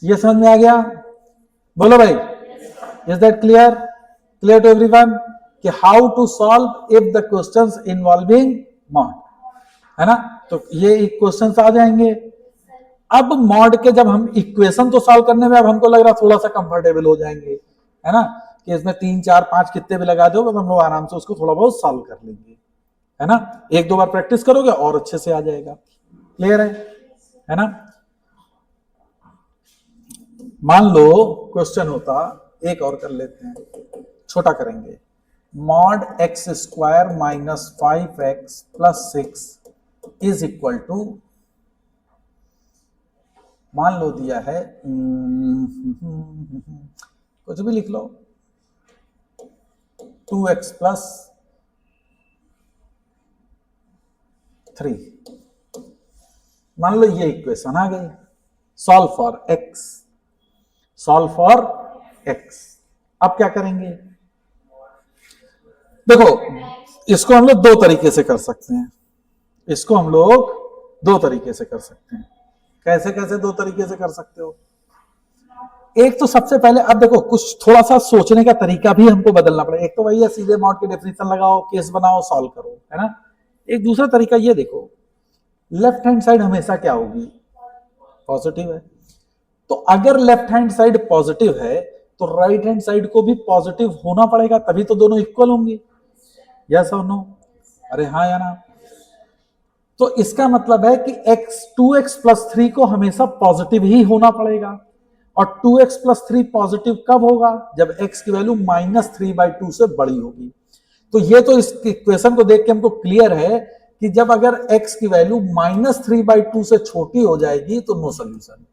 ये समझ में आ गया? बोलो भाई, is that clear? Clear to everyone कि how to solve if the questions involving mod, है ना? तो ये क्वेश्चन आ जाएंगे। अब मॉड के जब हम इक्वेशन तो सॉल्व करने में अब हमको लग रहा थोड़ा सा कंफर्टेबल हो जाएंगे, है ना, कि इसमें 3 4 5 कितने भी लगा दो तो हम लोग आराम से उसको थोड़ा बहुत सॉल्व कर लेंगे, है ना? 1 2 बार प्रैक्टिस करोगे और अच्छे से आ जाएगा। क्लियर है ना? मान लो क्वेश्चन होता, एक और कर लेते हैं, छोटा करेंगे। Mod x square minus 5x plus 6 is equal to, मान लो दिया है कुछ भी लिख लो, 2x प्लस 3। मान लो ये इक्वेशन आ गई। Solve for x, solve for x। अब क्या करेंगे? देखो इसको हम लोग 2 तरीके से कर सकते हैं। इसको हम लोग 2 तरीके से कर सकते हैं। कैसे कैसे 2 तरीके से कर सकते हो? एक तो सबसे पहले, अब देखो कुछ थोड़ा सा सोचने का तरीका भी हमको बदलना पड़ेगा। एक तो वही है सीधे मॉड की डेफिनेशन लगाओ, केस बनाओ, सॉल्व करो, है ना? एक दूसरा तरीका ये देखो, लेफ्ट हैंड साइड हमेशा क्या होगी, पॉजिटिव है। तो अगर लेफ्ट हैंड साइड पॉजिटिव है तो राइट हैंड साइड को भी पॉजिटिव होना पड़ेगा, तभी तो दोनों इक्वल होंगे। यस और नो? अरे हाँ या ना? तो इसका मतलब है कि2x प्लस 3 को हमेशा पॉजिटिव ही होना पड़ेगा। और 2x प्लस 3 पॉजिटिव कब होगा? जब x की वैल्यू -3/2 से बड़ी होगी। तो ये तो इस इक्वेशन को देख के हमको क्लियर है कि जब अगर x की वैल्यू -3/2 से छोटी हो जाएगी तो नो सोल्यूशन।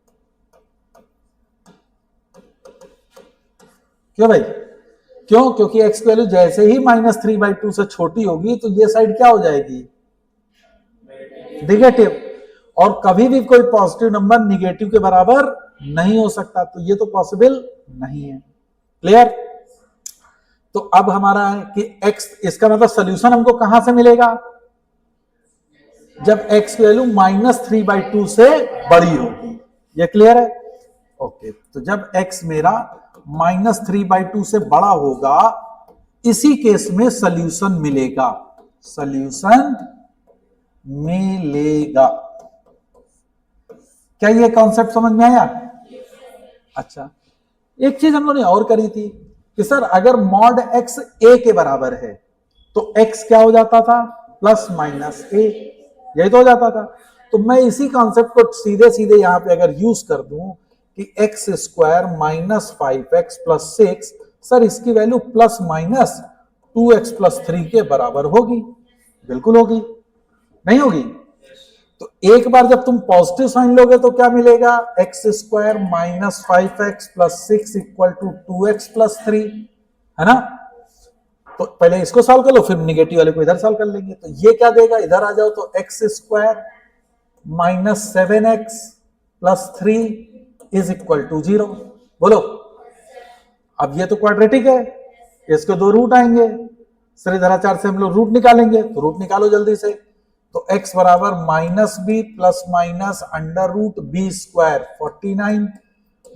क्यों भाई? क्यों? क्योंकि x की वैल्यू जैसे ही -3/2 से छोटी होगी तो ये साइड क्या हो जाएगी, नेगेटिव। और कभी भी कोई पॉजिटिव नंबर निगेटिव के बराबर नहीं हो सकता, तो ये तो पॉसिबल नहीं है। क्लियर? तो अब हमारा है कि x, इसका मतलब सोल्यूशन हमको कहां से मिलेगा? जब x की वैल्यू -3/2 से बड़ी होगी। ये क्लियर है? ओके, तो जब x मेरा -3/2 से बड़ा होगा, इसी केस में सोल्यूशन मिलेगा, सोल्यूशन मिलेगा। क्या ये कॉन्सेप्ट समझ में आया? अच्छा, एक चीज हम लोगों ने और करी थी कि सर अगर मॉड x a के बराबर है तो x क्या हो जाता था, +-a, यही तो हो जाता था। तो मैं इसी कॉन्सेप्ट को सीधे सीधे यहां पे अगर यूज कर दूं कि x² -5x प्लस 6, सर इसकी वैल्यू ±2x प्लस 3 के बराबर होगी। बिल्कुल होगी, नहीं होगी? तो एक बार जब तुम पॉजिटिव साइन लोगे तो क्या मिलेगा, x² -5x plus 6 equal to 2x plus 3, है ना? तो पहले इसको सॉल्व कर लो, फिर निगेटिव वाले को इधर सॉल्व कर लेंगे। तो ये क्या देगा, इधर आ जाओ, तो x² -7x plus 3 is equal to 0। बोलो, अब ये तो क्वाड्रेटिक है, इसके 2 रूट आएंगे, श्रीधराचार्य से हम लोग रूट निकालेंगे, तो रूट निकालो जल्दी से। तो x बराबर -b plus minus √b² 49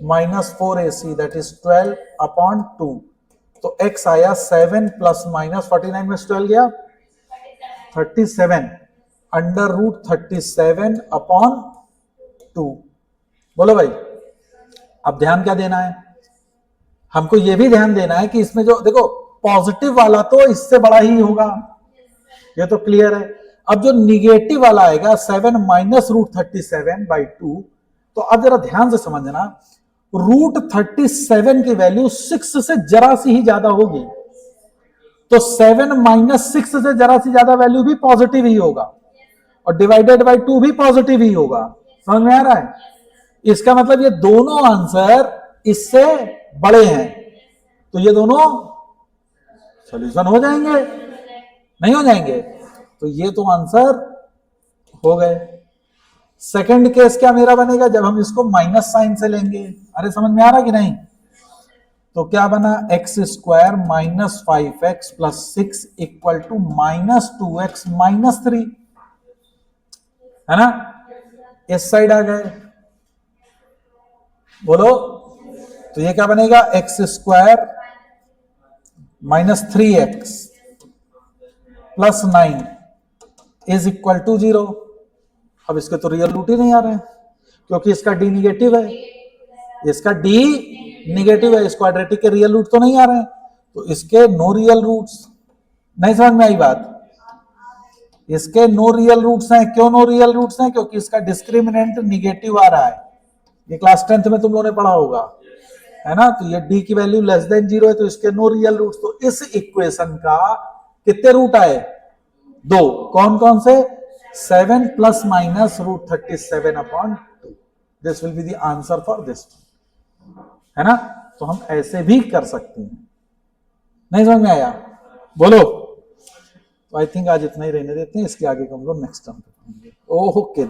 -4ac that is 12/2। तो x आया 7 प्लस माइनस 49 में 12 गया 37 √37/2। बोलो भाई, अब ध्यान क्या देना है, हमको यह भी ध्यान देना है कि इसमें जो देखो पॉजिटिव वाला तो इससे बड़ा ही होगा, ये तो क्लियर है। अब जो निगेटिव वाला आएगा 7 माइनस √37/2, तो अब जरा ध्यान से समझना, √37 की वैल्यू 6 से जरा सी ही ज्यादा होगी, तो 7 माइनस 6 से जरा सी ज्यादा वैल्यू भी पॉजिटिव ही होगा, और डिवाइडेड बाय 2 भी पॉजिटिव ही होगा। समझ में आ रहा है? इसका मतलब ये दोनों आंसर इससे बड़े हैं, तो ये दोनों सॉल्यूशन हो जाएंगे, नहीं हो जाएंगे? तो ये तो आंसर हो गए। सेकंड केस क्या मेरा बनेगा, जब हम इसको माइनस साइन से लेंगे। अरे समझ में आ रहा कि नहीं? तो क्या बना, x square minus 5x plus 6 equal to minus 2x minus 3, है ना? इस साइड आ गए, बोलो। तो ये क्या बनेगा, x square minus 3x plus 9 is equal to 0। अब इसके तो रियल रूट ही नहीं आ रहे हैं, क्योंकि इसका डी निगेटिव है, इसका डी निगेटिव है, इस क्वाड्रेटिक के रियल रूट तो नहीं आ रहे हैं, तो इसके नो रियल रूट्स। नहीं समझ में आई बात? इसके नो रियल रूट्स हैं। क्यों नो रियल रूट्स हैं? क्योंकि इसका डिस्क्रिमिनेंट निगेटिव आ रहा है। ये क्लास 10th में तुम लोगों ने पढ़ा होगा, है ना? तो ये डी की वैल्यू लेस देन 0 है, तो इसके नो रियल रूट्स। तो इस इक्वेशन का कितने रूट आए, 2। कौन कौन से? 7 plus minus root 37/2। This will be the answer for this, है ना? तो हम ऐसे भी कर सकते हैं। नहीं समझ में आया? बोलो। तो आई थिंक आज इतना ही रहने देते हैं, इसके आगे को हम लोग नेक्स्ट टाइम पे पढ़ेंगे। ओके।